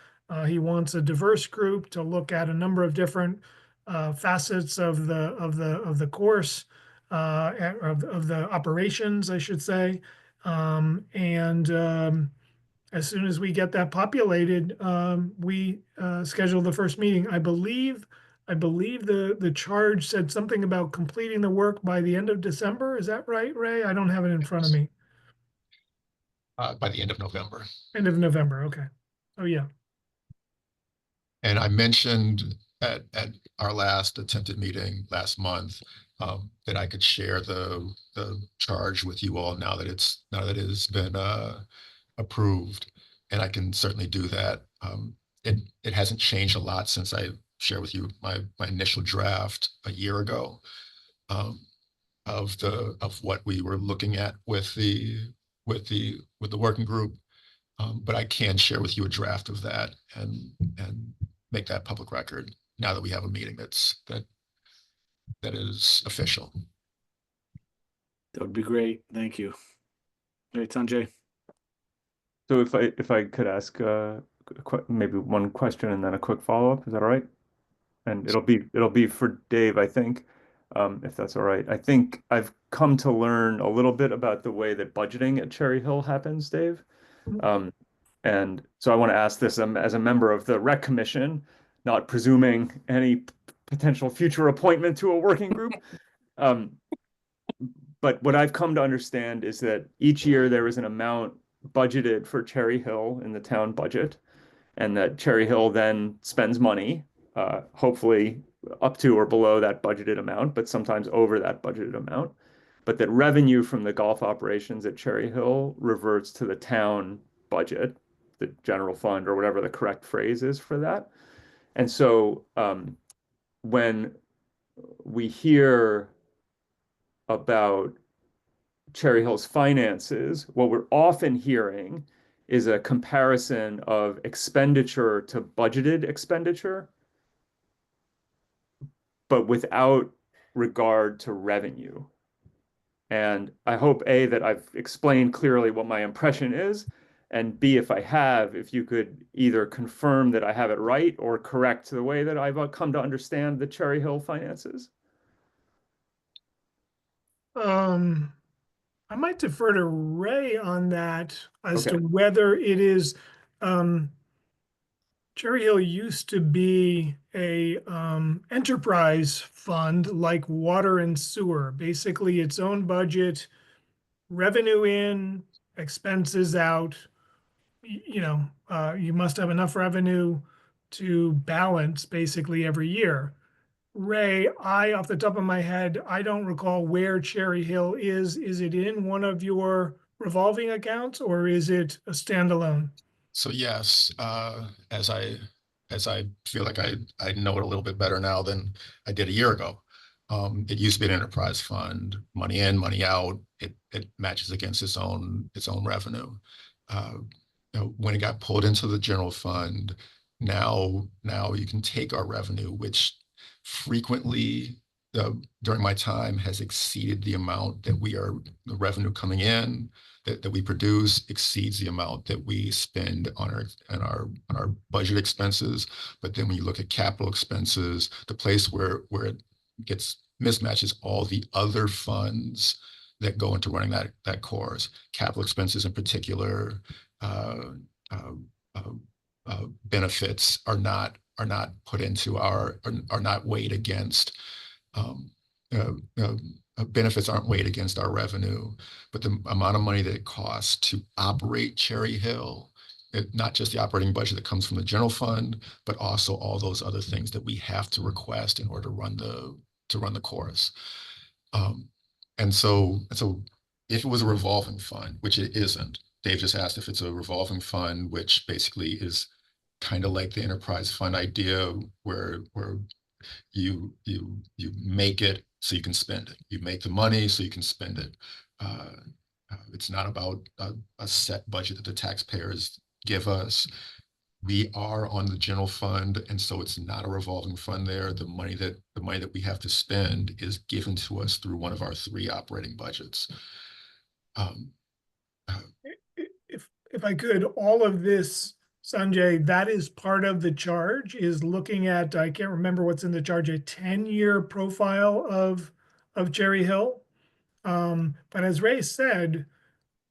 He wants a diverse group to look at a number of different facets of the course, of the operations, I should say. As soon as we get that populated, we schedule the first meeting. I believe the charge said something about completing the work by the end of December. Is that right, Ray? I don't have it in front of me. By the end of November. End of November, okay. Oh, yeah. And I mentioned at our last attempted meeting last month that I could share the charge with you all now that it has been approved, and I can certainly do that. It hasn't changed a lot since I shared with you my initial draft a year ago of what we were looking at with the working group. But I can share with you a draft of that and make that public record now that we have a meeting that is official. That would be great. Thank you. All right, Sanjay. So if I could ask maybe one question and then a quick follow-up, is that all right? And it'll be for Dave, I think, if that's all right. I think I've come to learn a little bit about the way that budgeting at Cherry Hill happens, Dave. And so I want to ask this as a member of the Rec Commission, not presuming any potential future appointment to a working group. But what I've come to understand is that each year there is an amount budgeted for Cherry Hill in the town budget, and that Cherry Hill then spends money, hopefully up to or below that budgeted amount, but sometimes over that budgeted amount. But that revenue from the golf operations at Cherry Hill reverts to the town budget, the general fund, or whatever the correct phrase is for that. And so when we hear about Cherry Hill's finances, what we're often hearing is a comparison of expenditure to budgeted expenditure, but without regard to revenue. And I hope, A, that I've explained clearly what my impression is, and B, if I have, if you could either confirm that I have it right or correct the way that I've come to understand the Cherry Hill finances. I might defer to Ray on that as to Okay. whether it is, Cherry Hill used to be a enterprise fund like water and sewer, basically its own budget, revenue in, expenses out. You must have enough revenue to balance basically every year. Ray, off the top of my head, I don't recall where Cherry Hill is. Is it in one of your revolving accounts or is it a standalone? So yes, as I feel like I know it a little bit better now than I did a year ago. It used to be an enterprise fund, money in, money out. It matches against its own revenue. When it got pulled into the general fund, now you can take our revenue, which frequently during my time has exceeded the amount that the revenue coming in that we produce exceeds the amount that we spend on our budget expenses. But then when you look at capital expenses, the place where it gets mismatched is all the other funds that go into running that course. Capital expenses in particular, benefits are not put into are not weighed against benefits aren't weighed against our revenue, but the amount of money that it costs to operate Cherry Hill, not just the operating budget that comes from the general fund, but also all those other things that we have to request in order to run the course. And so if it was a revolving fund, which it isn't, Dave just asked if it's a revolving fund, which basically is kind of like the enterprise fund idea where you make it so you can spend it. You make the money so you can spend it. It's not about a set budget that the taxpayers give us. We are on the general fund, and so it's not a revolving fund there. The money that we have to spend is given to us through one of our 3 operating budgets. If I could, all of this, Sanjay, that is part of the charge, is looking at, I can't remember what's in the charge, a 10-year profile of Cherry Hill. But as Ray said,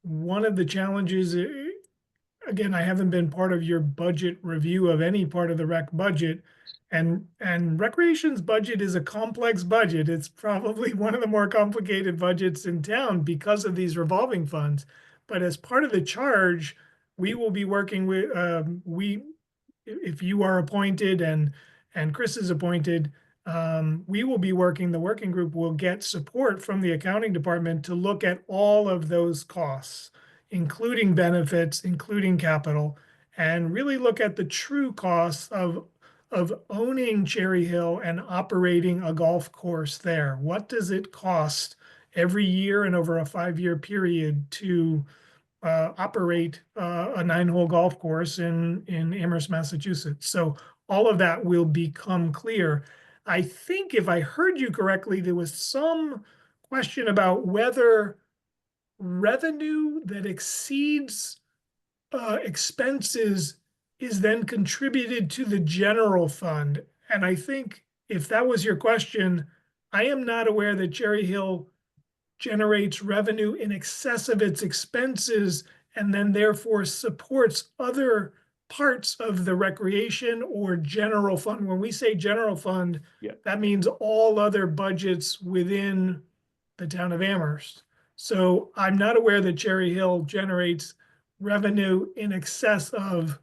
one of the challenges, again, I haven't been part of your budget review of any part of the rec budget, and recreation's budget is a complex budget. It's probably one of the more complicated budgets in town because of these revolving funds. But as part of the charge, we will be working with, if you are appointed and Chris is appointed, we will be working, the working group will get support from the accounting department to look at all of those costs, including benefits, including capital, and really look at the true costs of owning Cherry Hill and operating a golf course there. What does it cost every year and over a 5-year period to operate a 9-hole golf course in Amherst, Massachusetts? So all of that will become clear. I think if I heard you correctly, there was some question about whether revenue that exceeds expenses is then contributed to the general fund. And I think if that was your question, I am not aware that Cherry Hill generates revenue in excess of its expenses and then therefore supports other parts of the recreation or general fund. When we say general fund, that means all other budgets within the town of Amherst. So I'm not aware that Cherry Hill generates revenue in excess of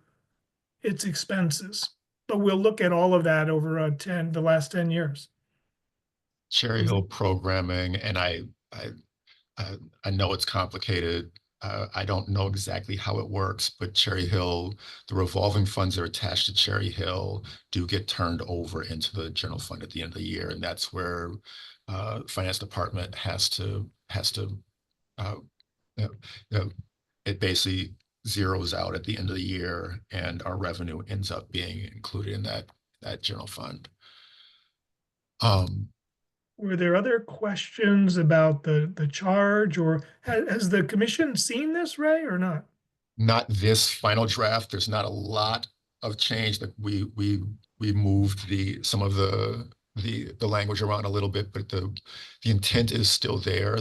its expenses. but we'll look at all of that over the last 10 years. Cherry Hill programming, and I know it's complicated. I don't know exactly how it works, but Cherry Hill, the revolving funds that are attached to Cherry Hill do get turned over into the general fund at the end of the year, and that's where finance department has to uh, you know, it basically zeroes out at the end of the year, and our revenue ends up being included in that general fund. Were there other questions about the charge, or has the commission seen this, Ray, or not? Not this final draft. There's not a lot of change. That we moved some of the language around a little bit, but the intent is still there.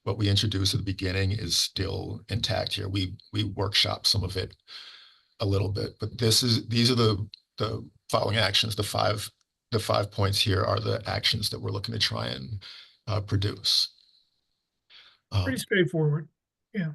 What we introduced at the beginning is still intact here. We workshop some of it a little bit, but these are the following actions. The five points here are the actions that we're looking to try and produce. Pretty straightforward. Yeah.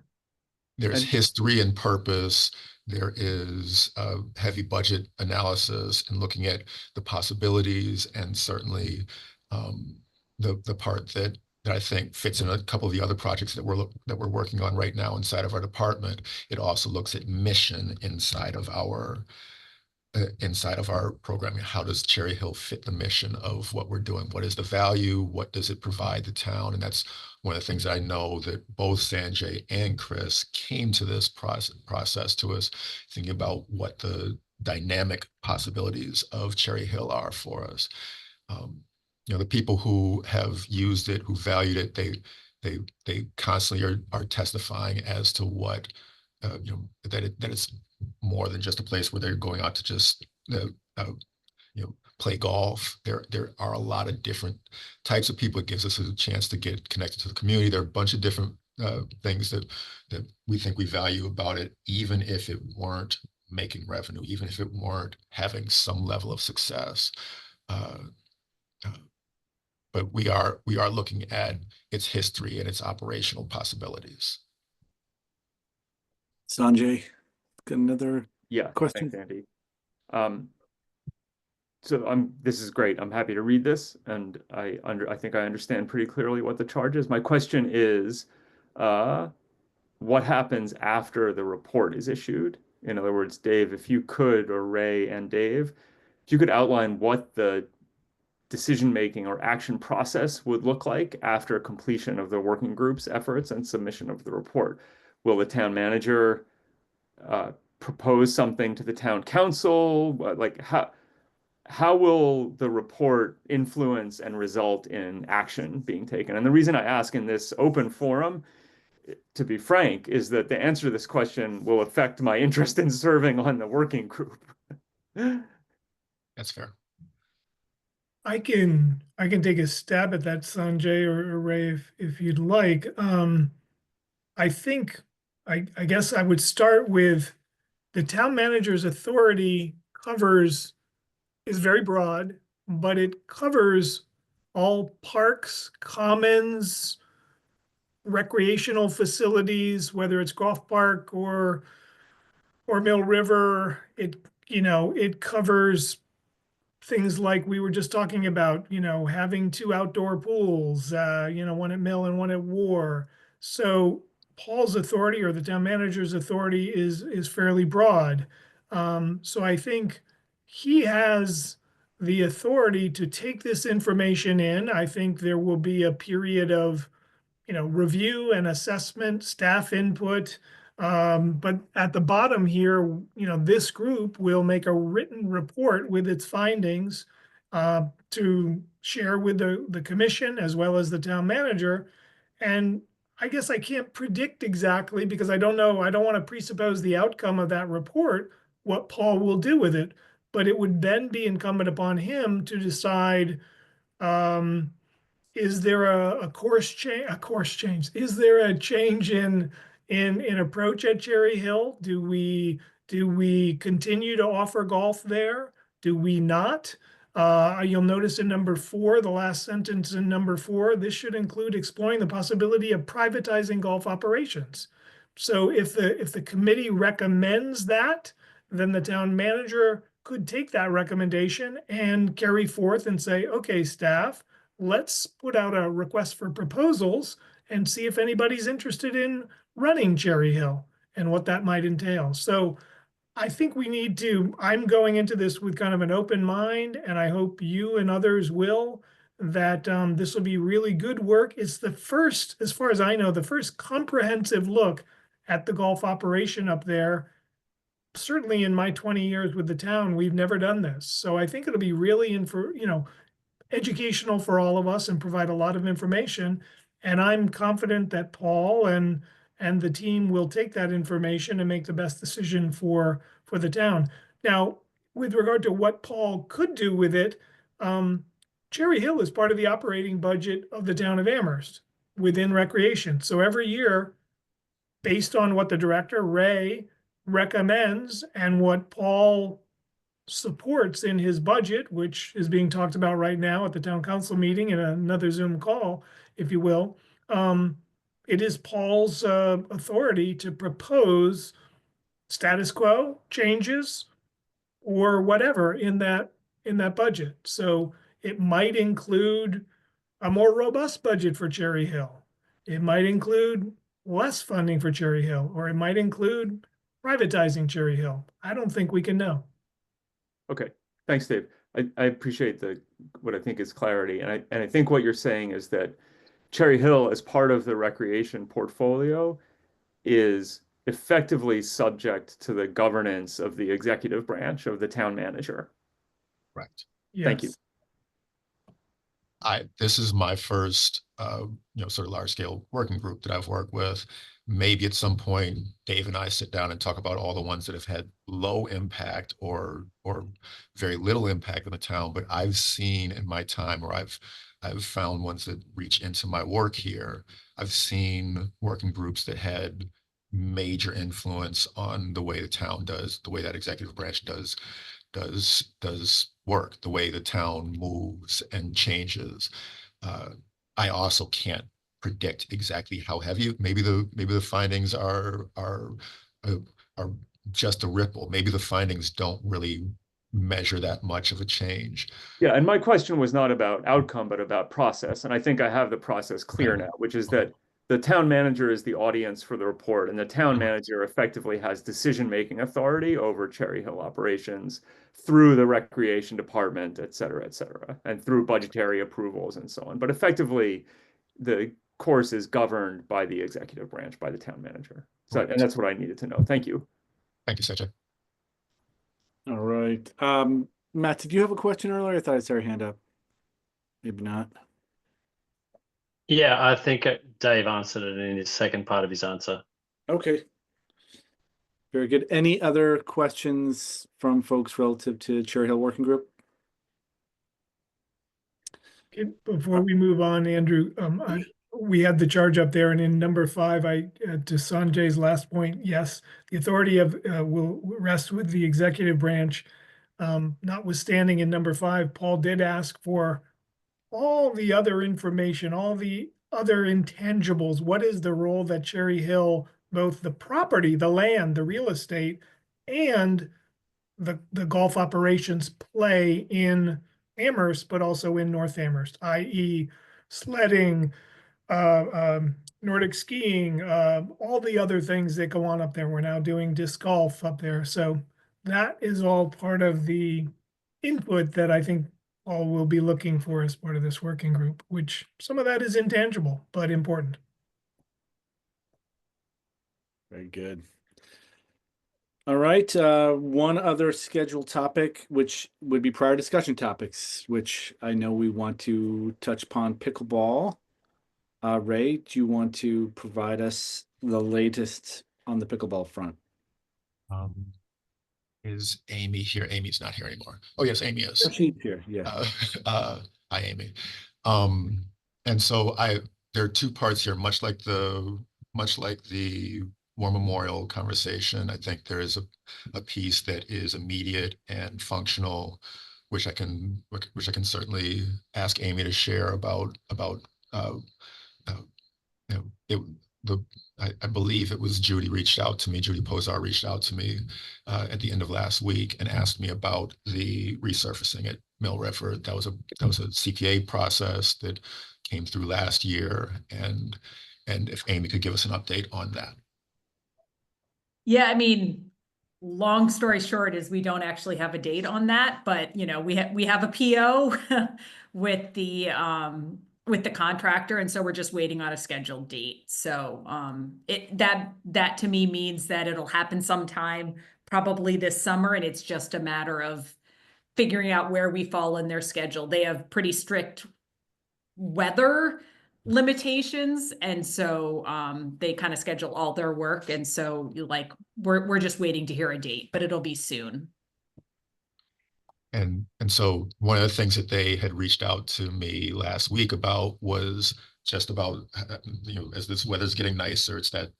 There's history and purpose. There is a heavy budget analysis and looking at the possibilities, and certainly the part that I think fits in a couple of the other projects that we're working on right now inside of our department. It also looks at mission inside of our programming. How does Cherry Hill fit the mission of what we're doing? What is the value? What does it provide the town? And that's one of the things that I know that both Sanjay and Chris came to this process to us, thinking about what the dynamic possibilities of Cherry Hill are for us. The people who have used it, who valued it, they constantly are testifying as to what that it's more than just a place where they're going out to just play golf. There are a lot of different types of people. It gives us a chance to get connected to the community. There are a bunch of different things that we think we value about it, even if it weren't making revenue, even if it weren't having some level of success. But we are looking at its history and its operational possibilities. Sanjay, got another question? Thanks, Andy. So this is great. I'm happy to read this, and I think I understand pretty clearly what the charge is. My question is, what happens after the report is issued? In other words, Dave, if you could, or Ray and Dave, if you could outline what the decision-making or action process would look like after completion of the working group's efforts and submission of the report. Will the town manager propose something to the town council? Like how will the report influence and result in action being taken? And the reason I ask in this open forum, to be frank, is that the answer to this question will affect my interest in serving on the working group. That's fair. I can take a stab at that, Sanjay or Ray, if you'd like. I think I guess I would start with the town manager's authority is very broad, but it covers all parks, commons, recreational facilities, whether it's golf park or Mill River. It covers things like we were just talking about, having 2 outdoor pools, one at Mill and one at War. So Paul's authority, or the town manager's authority, is fairly broad. So I think he has the authority to take this information in. I think there will be a period of, review and assessment, staff input. But at the bottom here, this group will make a written report with its findings to share with the commission as well as the town manager. And I guess I can't predict exactly, because I don't know. I don't want to presuppose the outcome of that report, what Paul will do with it. But it would then be incumbent upon him to decide, is there a course change? Is there a change in approach at Cherry Hill? Do we continue to offer golf there? Do we not? You'll notice in number 4, the last sentence in number 4, this should include exploring the possibility of privatizing golf operations. So if the committee recommends that, then the town manager could take that recommendation and carry forth and say, okay, staff, let's put out a request for proposals and see if anybody's interested in running Cherry Hill and what that might entail. So I think we need to, I'm going into this with kind of an open mind, and I hope you and others will, that this will be really good work. It's the first, as far as I know, the first comprehensive look at the golf operation up there. Certainly in my 20 years with the town, we've never done this. So I think it'll be really educational for all of us and provide a lot of information. And I'm confident that Paul and the team will take that information and make the best decision for the town. Now, with regard to what Paul could do with it, Cherry Hill is part of the operating budget of the town of Amherst within recreation. So every year, based on what the director, Ray, recommends and what Paul supports in his budget, which is being talked about right now at the town council meeting and another Zoom call, if you will. It is Paul's authority to propose status quo changes or whatever in that budget. So it might include a more robust budget for Cherry Hill. It might include less funding for Cherry Hill, or it might include privatizing Cherry Hill. I don't think we can know. Okay, thanks, Dave. I appreciate what I think is clarity, and I think what you're saying is that Cherry Hill, as part of the recreation portfolio, is effectively subject to the governance of the executive branch of the town manager. Correct. Thank you. Yes. This is my first, sort of large scale working group that I've worked with. Maybe at some point, Dave and I sit down and talk about all the ones that have had low impact or very little impact in the town. But I've seen in my time, or I've found ones that reach into my work here. I've seen working groups that had major influence on the way the town does, the way that executive branch does work, the way the town moves and changes. I also can't predict exactly how heavy. Maybe the findings are just a ripple. Maybe the findings don't really measure that much of a change. Yeah, and my question was not about outcome, but about process. And I think I have the process clear now, which is that the town manager is the audience for the report, and the town manager effectively has decision-making authority over Cherry Hill operations through the recreation department, et cetera, and through budgetary approvals and so on. But effectively, the course is governed by the executive branch, by the town manager. So, and that's what I needed to know. Thank you. Thank you, Sajay. All right. Matt, did you have a question earlier? I thought I saw your hand up. Maybe not. Yeah, I think Dave answered it in his second part of his answer. Okay. Very good. Any other questions from folks relative to Cherry Hill Working Group? Before we move on, Andrew, we had the charge up there, and in number 5, to Sanjay's last point, yes, the authority will rest with the executive branch. Notwithstanding, in number 5, Paul did ask for all the other information, all the other intangibles. What is the role that Cherry Hill, both the property, the land, the real estate, and the golf operations play in Amherst, but also in North Amherst, i.e. sledding, Nordic skiing, all the other things that go on up there. We're now doing disc golf up there. So that is all part of the input that I think all will be looking for as part of this working group, which some of that is intangible, but important. Very good. All right. One other scheduled topic, which would be prior discussion topics, which I know we want to touch upon pickleball. Ray, do you want to provide us the latest on the pickleball front? Is Amy here? Amy's not here anymore. Oh yes, Amy is. She's here. Yeah. Hi, Amy. And so there are two parts here, much like the War Memorial conversation. I think there is a piece that is immediate and functional, which I can certainly ask Amy to share about I believe it was Judy Posar reached out to me at the end of last week and asked me about the resurfacing at Mill River. That was a CPA process that came through last year, and if Amy could give us an update on that. Yeah, I mean, long story short is we don't actually have a date on that, but you know, we have a PO with the contractor, and so we're just waiting on a scheduled date. So that to me means that it'll happen sometime probably this summer, and it's just a matter of figuring out where we fall in their schedule. They have pretty strict weather limitations, and so they kind of schedule all their work, and so like we're just waiting to hear a date, but it'll be soon. And so one of the things that they had reached out to me last week about was just about, as this weather's getting nicer, it's that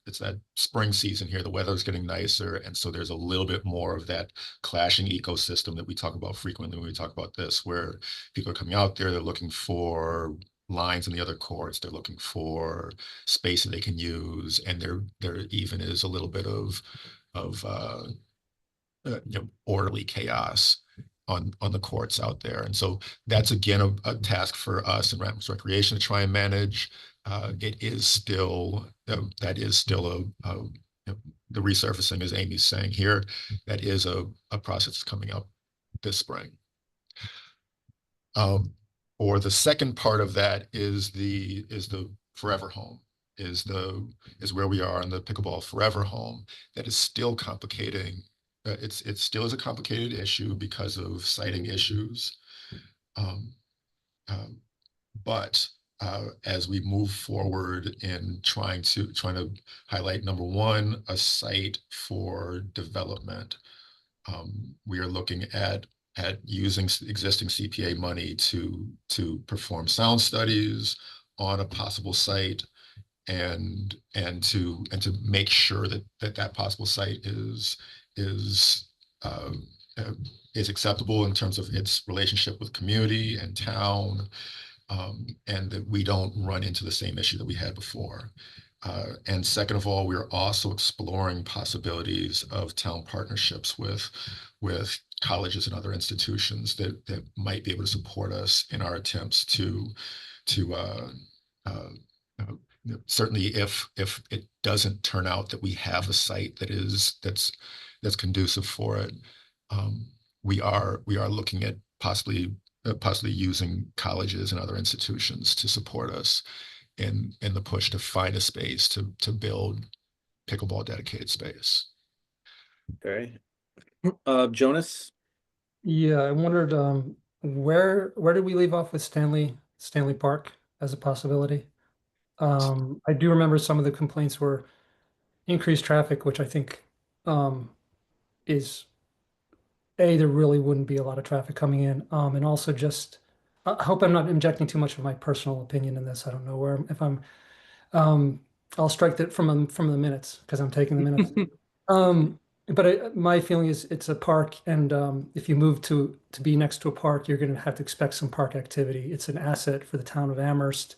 spring season here, the weather's getting nicer. And so there's a little bit more of that clashing ecosystem that we talk about frequently when we talk about this, where people are coming out there, they're looking for lines in the other courts, they're looking for space that they can use. And there even is a little bit of orderly chaos on the courts out there. And so that's again a task for us in Amherst Recreation to try and manage. It is still that is still the resurfacing, as Amy's saying here, that is a process coming up this spring. Or the second part of that is the Forever Home, is where we are in the Pickleball Forever Home. That is still complicating. It still is a complicated issue because of siting issues. But as we move forward in trying to highlight, number one, a site for development, we are looking at using existing CPA money to perform sound studies on a possible site, and to make sure that possible site is acceptable in terms of its relationship with community and town, and that we don't run into the same issue that we had before. And second of all, we're also exploring possibilities of town partnerships with colleges and other institutions that might be able to support us in our attempts to certainly if it doesn't turn out that we have a site that's conducive for it, we are looking at possibly using colleges and other institutions to support us in the push to find a space to build pickleball dedicated space. Okay. Jonas? Yeah, I wondered where did we leave off with Stanley Park as a possibility? I do remember some of the complaints were increased traffic, which I think is there really wouldn't be a lot of traffic coming in, and also just I hope I'm not injecting too much of my personal opinion in this. I don't know if I'm I'll strike that from the minutes because I'm taking the minutes. But my feeling is it's a park, and if you move to be next to a park, you're going to have to expect some park activity. It's an asset for the town of Amherst.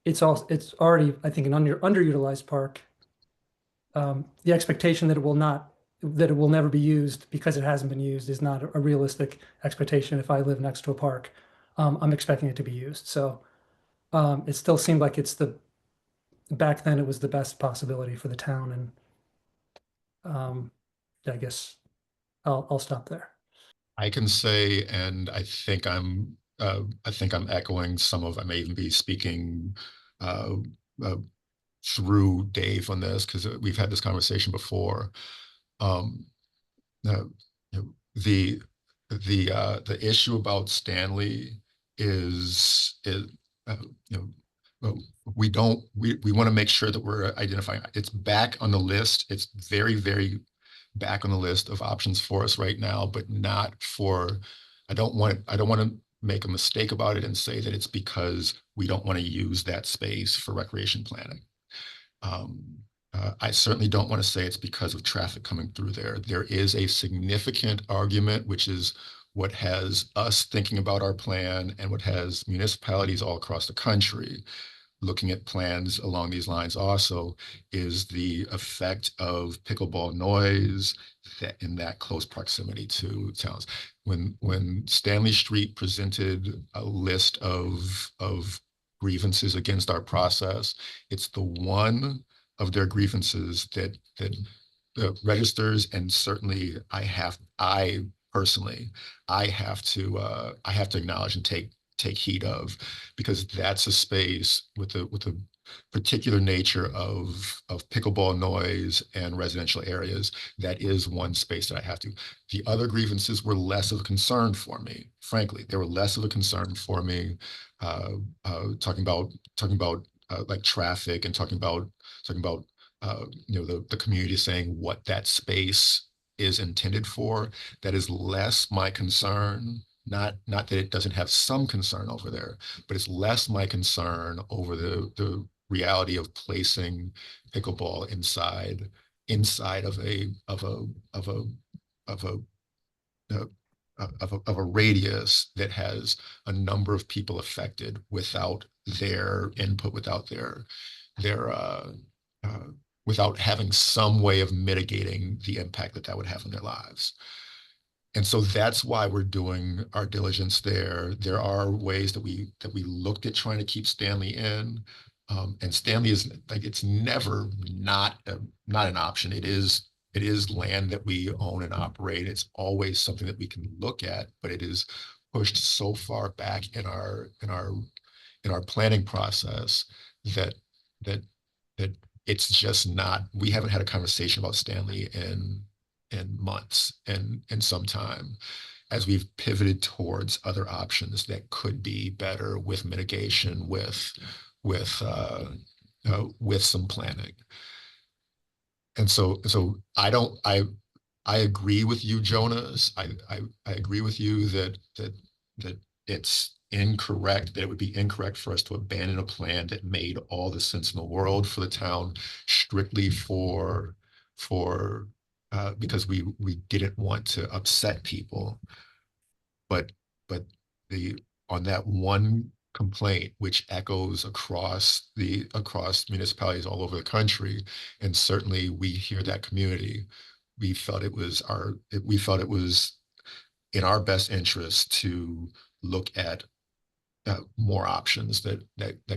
It's already, I think, an underutilized park. The expectation that it will never be used because it hasn't been used is not a realistic expectation. If I live next to a park, I'm expecting it to be used. So it still seemed like back then it was the best possibility for the town, and I guess I'll stop there. I can say, and I think I'm echoing I may even be speaking through Dave on this, because we've had this conversation before. The issue about Stanley is we want to make sure that we're identifying it's back on the list. It's very, very back on the list of options for us right now, but not for, I don't want to make a mistake about it and say that it's because we don't want to use that space for recreation planning. I certainly don't want to say it's because of traffic coming through there. There is a significant argument, which is what has us thinking about our plan and what has municipalities all across the country, looking at plans along these lines also is the effect of pickleball noise in that close proximity to towns. When Stanley Street presented a list of grievances against our process, it's the one of their grievances that registers, and certainly I personally have to acknowledge and take heed of, because that's a space with a particular nature of pickleball noise and residential areas. That is one space that I have to. The other grievances were less of a concern for me. Frankly, they were less of a concern for me. Talking about like traffic, and talking about the community saying what that space is intended for. That is less my concern. Not that it doesn't have some concern over there, but it's less my concern over the reality of placing pickleball inside of a radius that has a number of people affected without their input, without their without having some way of mitigating the impact that would have on their lives. And so that's why we're doing our diligence there. There are ways that we looked at trying to keep Stanley in, and Stanley is like, it's never not an option. It is land that we own and operate. It's always something that we can look at, but it is pushed so far back in our planning process that it's just not. We haven't had a conversation about Stanley in months and some time, as we've pivoted towards other options that could be better with mitigation, with some planning. And so I agree with you, Jonas. I agree with you that it's incorrect, that it would be incorrect for us to abandon a plan that made all the sense in the world for the town, strictly because we didn't want to upset people. But on that one complaint, which echoes across municipalities all over the country, and certainly we hear that community, we felt it was in our best interest to look at more options that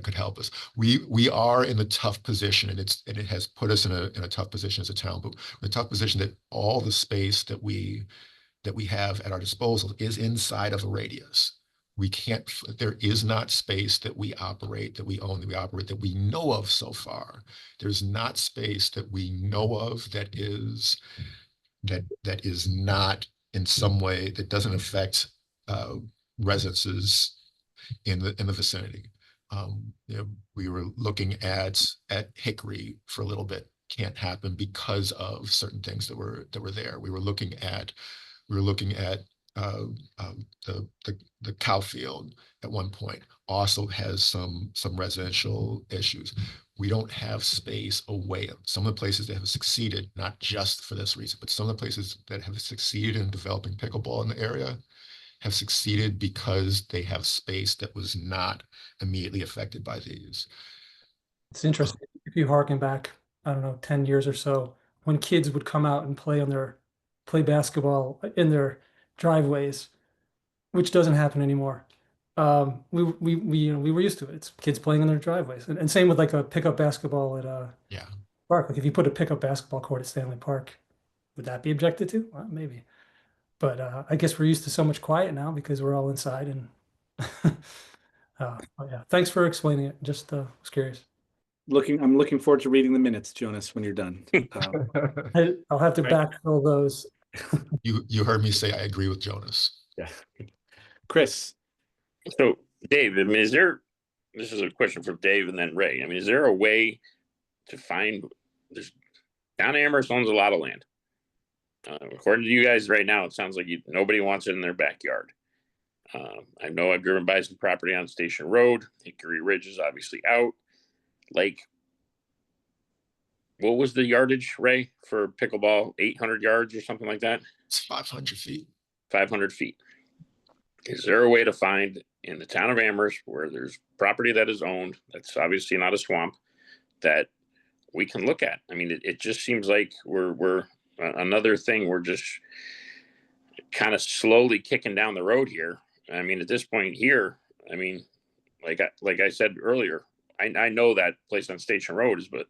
could help us. We are in the tough position, and it has put us in a tough position as a town, but the tough position that all the space that we have at our disposal is inside of a radius. There is not space that we operate, that we own, that we know of so far. There's not space that we know of that is not in some way, that doesn't affect residences in the vicinity. We were looking at Hickory for a little bit. Can't happen because of certain things that were there. We were looking at the cow field at one point. Also has some residential issues. We don't have space away. Some of the places that have succeeded, not just for this reason, but some of the places that have succeeded in developing pickleball in the area have succeeded because they have space that was not immediately affected by these. It's interesting. If you harken back, I don't know, 10 years or so, when kids would come out and play basketball in their driveways, which doesn't happen anymore. We were used to it. It's kids playing in their driveways. And same with like a pickup basketball at Yeah. park. Like if you put a pickup basketball court at Stanley Park, would that be objected to? Well, maybe. But I guess we're used to so much quiet now because we're all inside. And but yeah, thanks for explaining it. Just was curious. I'm looking forward to reading the minutes, Jonas, when you're done. I'll have to Right. backfill those. You heard me say I agree with Jonas. Yeah. Chris. So Dave, I mean, this is a question for Dave and then Ray. I mean, is there a way to find down Amherst owns a lot of land. According to you guys right now, it sounds like nobody wants it in their backyard. I know I've driven by some property on Station Road. Hickory Ridge is obviously out. Like, what was the yardage, Ray, for pickleball? 800 yards or something like that? It's 500 feet. 500 feet. is there a way to find in the town of Amherst where there's property that is owned, that's obviously not a swamp, that we can look at? I mean, it just seems like we're another thing. We're just kind of slowly kicking down the road here. I mean, at this point here, I mean, like I said earlier, I know that place on Station Road is but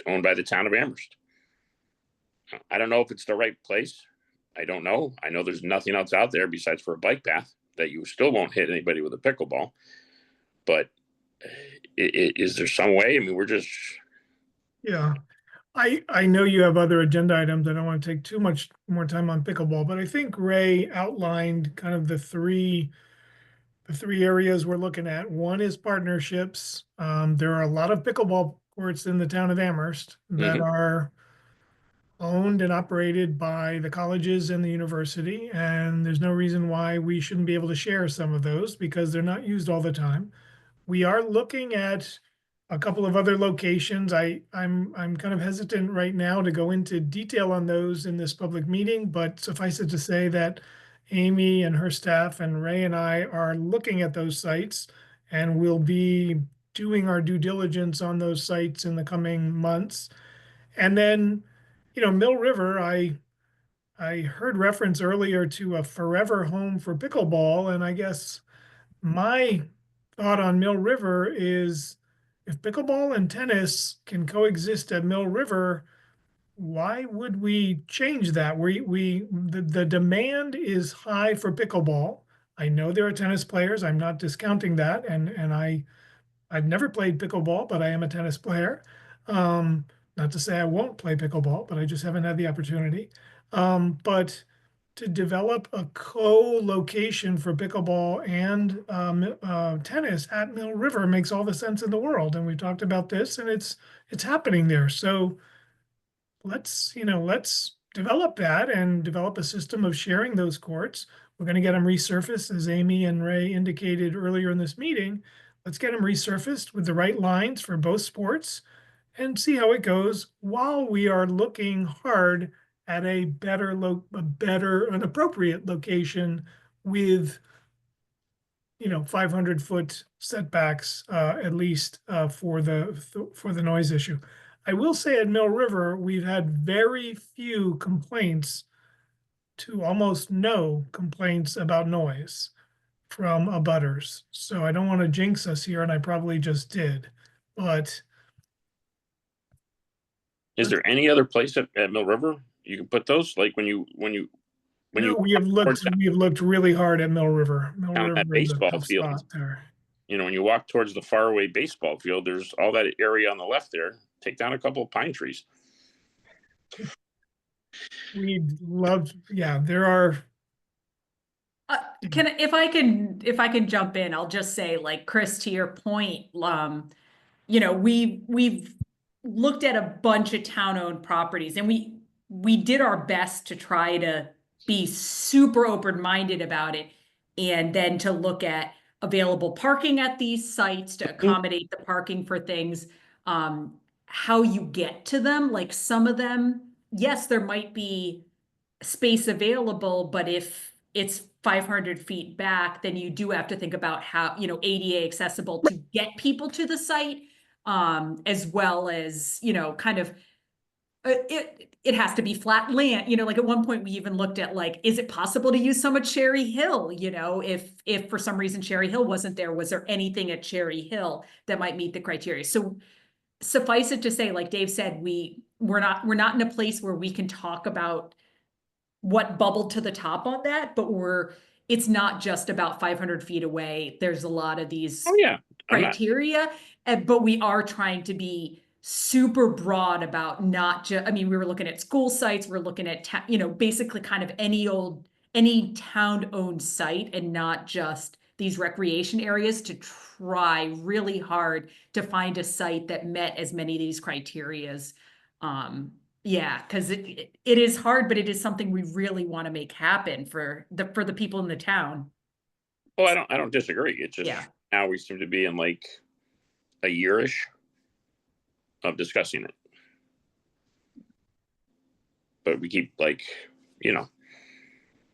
owned by the town of Amherst. I don't know if it's the right place. I don't know. I know there's nothing else out there besides for a bike path that you still won't hit anybody with a pickleball. But is there some way? I mean, we're just. Yeah. I know you have other agenda items. I don't want to take too much more time on pickleball, but I think Ray outlined kind of the three areas we're looking at. One is partnerships. There are a lot of pickleball courts in the town of Amherst that are owned and operated by the colleges and the university, and there's no reason why we shouldn't be able to share some of those because they're not used all the time. We are looking at a couple of other locations. I'm kind of hesitant right now to go into detail on those in this public meeting, but suffice it to say that Amy and her staff and Ray and I are looking at those sites, and we'll be doing our due diligence on those sites in the coming months. And then, Mill River, I heard reference earlier to a forever home for pickleball, and I guess my thought on Mill River is if pickleball and tennis can coexist at Mill River, why would we change that? The demand is high for pickleball. I know there are tennis players. I'm not discounting that, and I've never played pickleball, but I am a tennis player. Not to say I won't play pickleball, but I just haven't had the opportunity. But to develop a co-location for pickleball and tennis at Mill River makes all the sense in the world. And we talked about this, and it's happening there. So let's develop that and develop a system of sharing those courts. We're going to get them resurfaced, as Amy and Ray indicated earlier in this meeting. Let's get them resurfaced with the right lines for both sports and see how it goes while we are looking hard at an appropriate location with 500-foot setbacks at least for the noise issue. I will say at Mill River, we've had very few complaints to almost no complaints about noise from abutters. So I don't want to jinx us here, and I probably just did, but. Is there any other place at Mill River you can put those? Like when you we have looked really hard at Mill River. Mill down River that is a baseball tough field spot there. When you walk towards the faraway baseball field, there's all that area on the left there. Take down a couple of pine trees. We'd love, yeah, there are. If I can jump in, I'll just say, like, Chris, to your point, we've looked at a bunch of town-owned properties, and we did our best to try to be super open-minded about it, and then to look at available parking at these sites to accommodate the parking for things, how you get to them. Like, some of them, yes, there might be space available, but if it's 500 feet back, then you do have to think about how, ADA accessible to get people to the site, as well as, kind of, it has to be flat land. Like at one point we even looked at, like, is it possible to use some at Cherry Hill? If for some reason Cherry Hill wasn't there, was there anything at Cherry Hill that might meet the criteria? So suffice it to say, like Dave said, we're not in a place where we can talk about what bubbled to the top on that, but it's not just about 500 feet away. There's a lot of these criteria, but we are trying to be super broad about not just, we were looking at school sites, we're looking at, basically kind of any town-owned site, and not just these recreation areas, to try really hard to find a site that met as many of these criterias. Yeah, because it is hard, but it is something we really want to make happen for the people in the town. Oh, I don't disagree. It's just now we seem to be in like a year-ish of discussing it. But we keep, like,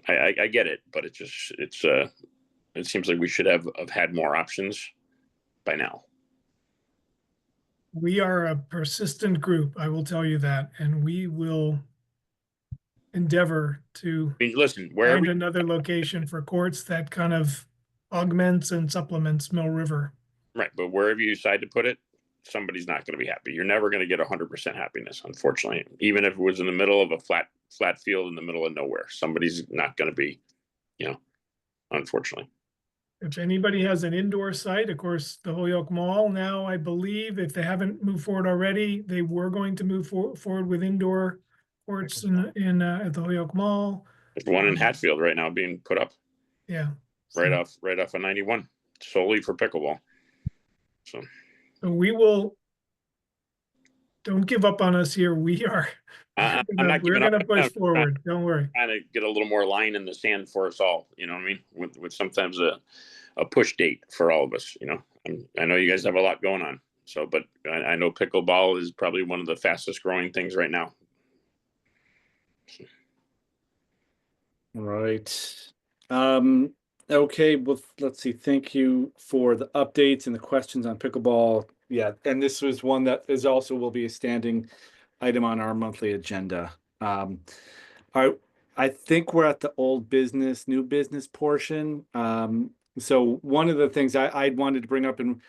I get it, but it's It seems like we should have had more options by now. We are a persistent group, I will tell you that, and we will endeavor to I mean, listen, wherever find another location for courts that kind of augments and supplements Mill River. right, but wherever you decide to put it, somebody's not going to be happy. You're never going to get 100% happiness, unfortunately. Even if it was in the middle of a flat field in the middle of nowhere, somebody's not going to be, unfortunately. If anybody has an indoor site, of course, the Holyoke Mall now, I believe, if they haven't moved forward already, they were going to move forward with indoor courts at the Holyoke Mall. There's one in Hatfield right now being put up. Yeah. Right off of 91, solely for pickleball. So we will. Don't give up on us here. We are. I'm not We're giving up. going to push forward. Don't worry. Trying to get a little more line in the sand for us all. You know what I mean? With sometimes a push date for all of us. I know you guys have a lot going on. So, but I know pickleball is probably one of the fastest growing things right now. Right. Okay, well, let's see. Thank you for the updates and the questions on pickleball. Yeah, and this was one that is also will be a standing item on our monthly agenda. I think we're at the old business, new business portion. So one of the things I wanted to bring up, and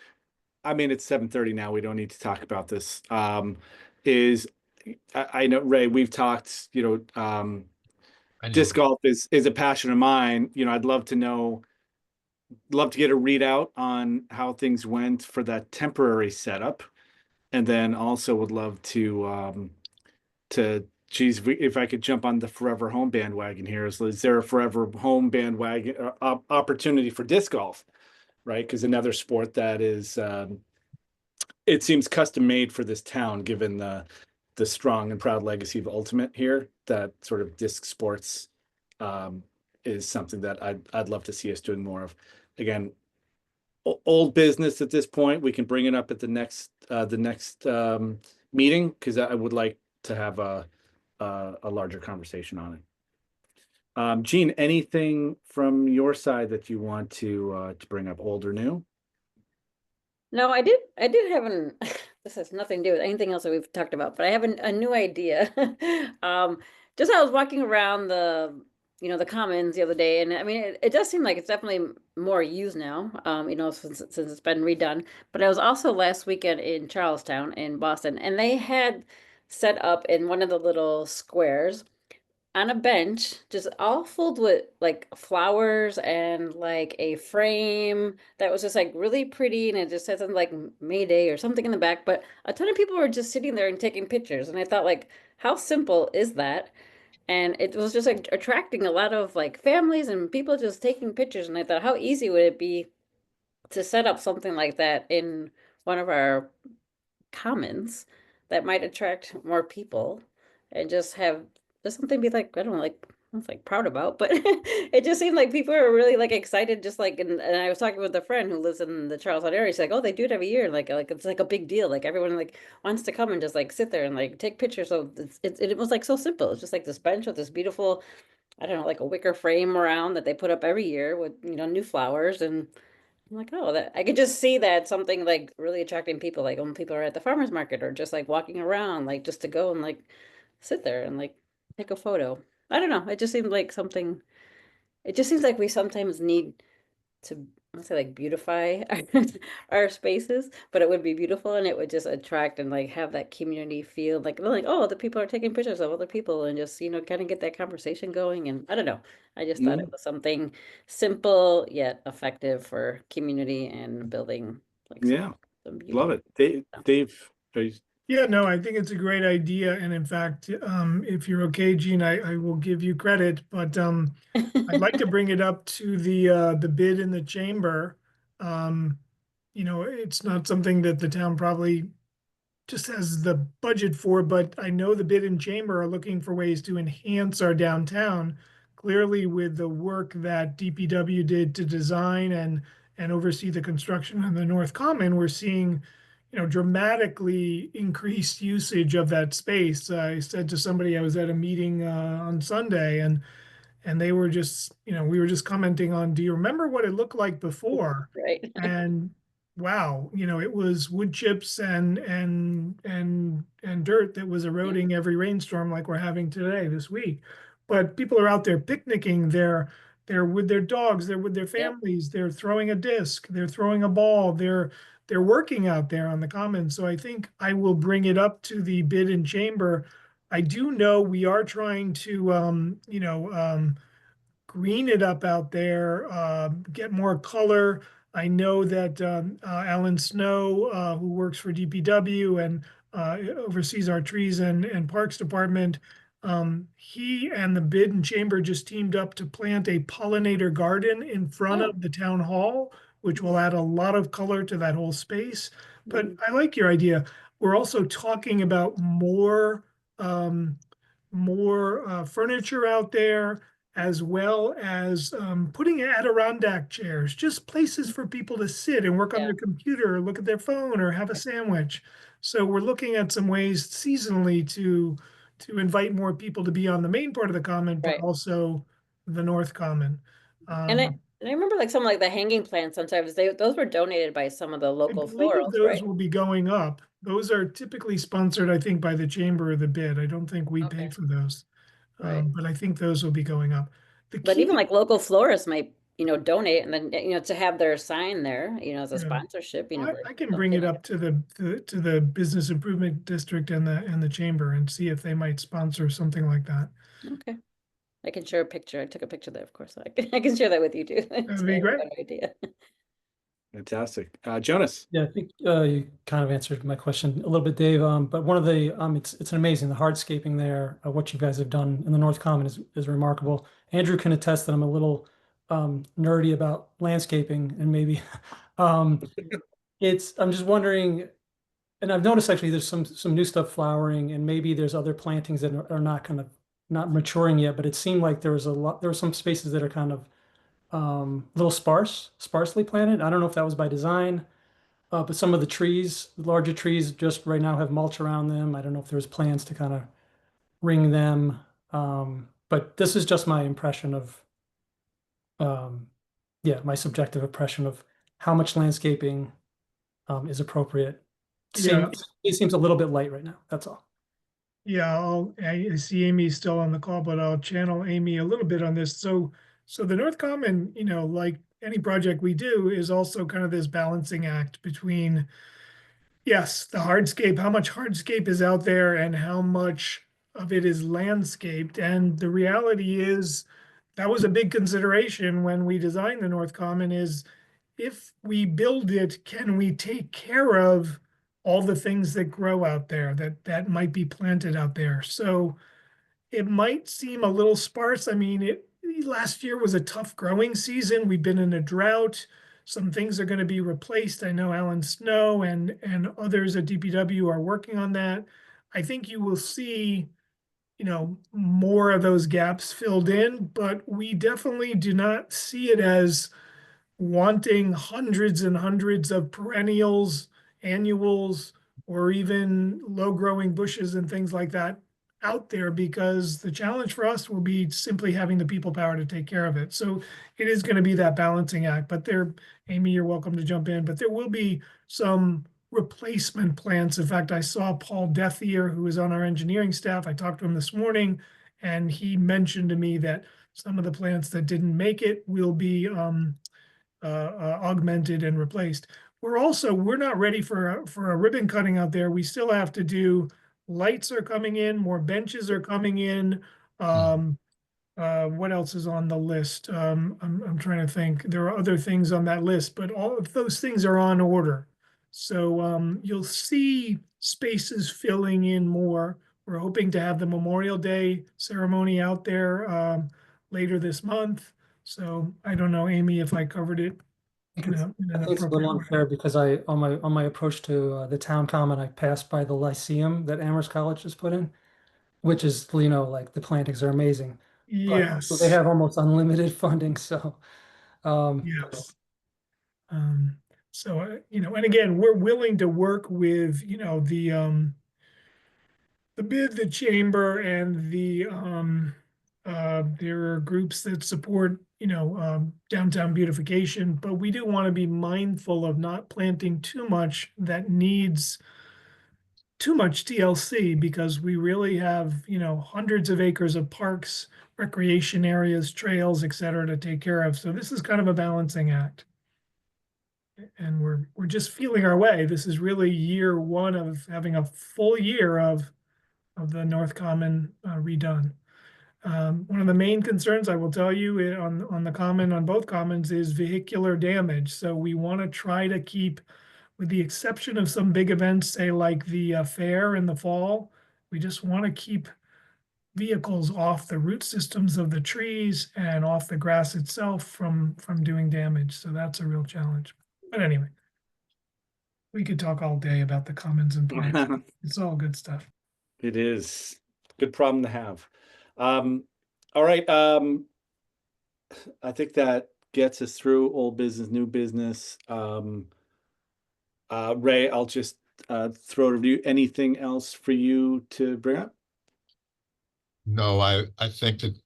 I mean, it's 7:30 now, we don't need to talk about this, is I know, Ray, we've talked, disc golf is a passion of mine. I'd love to get a readout on how things went for that temporary setup. And then also would love geez, if I could jump on the forever home bandwagon here, is there a forever home bandwagon opportunity for disc golf, right? Because another sport that is, it seems custom made for this town, given the strong and proud legacy of Ultimate here, that sort of disc sports is something that I'd love to see us doing more of. Again, old business at this point. We can bring it up at the next meeting, because I would like to have a larger conversation on it. Gene, anything from your side that you want to bring up, old or new? No, I did have this has nothing to do with anything else that we've talked about, but I have a new idea. Just I was walking around the commons the other day, and I mean, it does seem like it's definitely more used now, since it's been redone. But I was also last weekend in Charlestown in Boston, and they had set up in one of the little squares on a bench, just all filled with like flowers and like a frame that was just like really pretty, and it just said something like May Day or something in the back. But a ton of people were just sitting there and taking pictures, and I thought, like, how simple is that? And it was just like attracting a lot of like families and people just taking pictures. And I thought, how easy would it be to set up something like that in one of our commons that might attract more people, and just have just something to be like, I don't know, like, I was like proud about, but it just seemed like people were really like excited, just like, and I was talking with a friend who lives in the Charlestown area. She's like, oh, they do it every year. Like it's like a big deal. Like everyone like wants to come and just like sit there and like take pictures. So it was like so simple. It's just like this bench with this beautiful, I don't know, like a wicker frame around that they put up every year with, new flowers. And I'm like, oh, that I could just see that something like really attracting people, like when people are at the farmer's market or just like walking around, like just to go and like sit there and like take a photo. I don't know. It just seemed like something, it just seems like we sometimes need to, let's say, like beautify our spaces, but it would be beautiful and it would just attract and like have that community feel like, oh, the people are taking pictures of other people, and just, kind of get that conversation going. And I don't know. I just thought it was something simple yet effective for community and building like Yeah, some beauty. love it. Dave, Yeah, no, I think it's a great idea. And in fact, if you're okay, Gene, I will give you credit, but I'd like to bring it up to the bid in the chamber. It's not something that the town probably just has the budget for, but I know the bid and chamber are looking for ways to enhance our downtown. Clearly, with the work that DPW did to design and oversee the construction on the North Common, we're seeing, dramatically increased usage of that space. I said to somebody, I was at a meeting on Sunday, and And they were just, we were just commenting on, do you remember what it looked like before? Right. And wow, it was wood chips and dirt that was eroding every rainstorm like we're having today this week. But people are out there picnicking, they're with their dogs, they're with their families, they're throwing a disc, they're throwing a ball, they're working out there on the common. So I think I will bring it up to the bid and chamber. I do know we are trying to green it up out there, get more color. I know that Alan Snow, who works for DPW and oversees our trees and parks department, he and the bid and chamber just teamed up to plant a pollinator garden in front of the town hall, which will add a lot of color to that whole space. But I like your idea. We're also talking about more furniture out there, as well as putting Adirondack chairs, just places for people to sit and work on their computer, or look at their phone, or have a sandwich. So we're looking at some ways seasonally to invite more people to be on the main part of the common, but also the North Common. And I remember like some like the hanging plants sometimes those were donated by some of the I local believe florals, those right? will be going up. Those are typically sponsored, I think, by the chamber or the bid. I don't think we pay for those. Right. But I think those will be going up. The But even key, like local florists might, donate and then, to have their sign there, as a Yeah. sponsorship, I can bring it up to the business improvement district and the chamber and see if they might sponsor something like that. Okay. I can share a picture. I took a picture there, of course. I can share that with you too. That'd be great. Idea. Fantastic. Jonas. Yeah, I think you kind of answered my question a little bit, Dave. But one of the it's an amazing the hardscaping there. What you guys have done in the North Common is remarkable. Andrew can attest that I'm a little nerdy about landscaping, and maybe I'm just wondering, and I've noticed actually there's some new stuff flowering, and maybe there's other plantings that are not maturing yet. But it seemed like there were some spaces that are kind of little sparsely planted. I don't know if that was by design. But some of the trees, larger trees, just right now have mulch around them. I don't know if there's plans to kind of ring them. But this is just my impression of, my subjective impression of how much landscaping is appropriate. Yeah. It seems a little bit light right now. That's all. Yeah, I see Amy's still on the call, but I'll channel Amy a little bit on this. So the North Common, like any project we do, is also kind of this balancing act between, yes, the hardscape, how much hardscape is out there and how much of it is landscaped. And the reality is that was a big consideration when we designed the North Common is, if we build it, can we take care of all the things that grow out there that might be planted out there? So it might seem a little sparse. I mean, last year was a tough growing season. We've been in a drought. Some things are going to be replaced. I know Alan Snow and others at DPW are working on that. I think you will see, more of those gaps filled in, but we definitely do not see it as wanting hundreds and hundreds of perennials, annuals, or even low growing bushes and things like that out there, because the challenge for us will be simply having the people power to take care of it. So it is going to be that balancing act. But Amy, you're welcome to jump in, but there will be some replacement plants. In fact, I saw Paul Dethier, who is on our engineering staff. I talked to him this morning, and he mentioned to me that some of the plants that didn't make it will be augmented and replaced. We're not ready for a ribbon cutting out there. We still have to do, lights are coming in, more benches are coming in. What else is on the list? I'm trying to think. There are other things on that list, but all of those things are on order. So you'll see spaces filling in more. We're hoping to have the Memorial Day ceremony out there later this month. So I don't know, Amy, if I covered it in an I think it's a little appropriate way. unfair because on my approach to the town common, I passed by the Lyceum that Amherst College has put in, which is, like the plantings are amazing. But Yes. they have almost unlimited funding, so Yes. So and again, we're willing to work with, the bid, the chamber, and There are groups that support, downtown beautification, but we do want to be mindful of not planting too much that needs too much TLC, because we really have, hundreds of acres of parks, recreation areas, trails, et cetera, to take care of. So this is kind of a balancing act. And we're just feeling our way. This is really year one of having a full year of the North Common redone. One of the main concerns I will tell you on the common, on both commons, is vehicular damage. So we want to try to keep, with the exception of some big events, say like the fair in the fall, we just want to keep vehicles off the root systems of the trees and off the grass itself from doing damage. So that's a real challenge. But anyway, we could talk all day about the commons and parks. It's all good stuff. It is good problem to have. All right. I think that gets us through old business, new business. Ray, I'll just throw to you. Anything else for you to bring up? No, I think that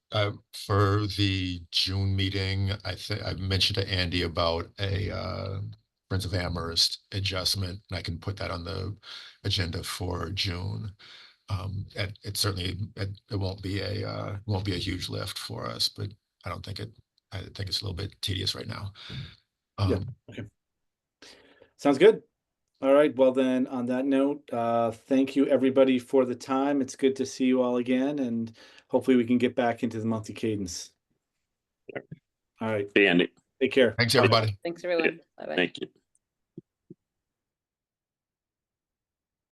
for the June meeting, I mentioned to Andy about a Friends of Amherst adjustment, and I can put that on the agenda for June. And it certainly it won't be a huge lift for us, but I think it's a little bit tedious right now. Yeah. Okay. Sounds good. All right. Well, then on that note, thank you everybody for the time. It's good to see you all again, and hopefully we can get back into the monthly cadence. All right. See you, Andy. Take care. Thanks, everybody. Thanks, everyone. Bye-bye. Thank you.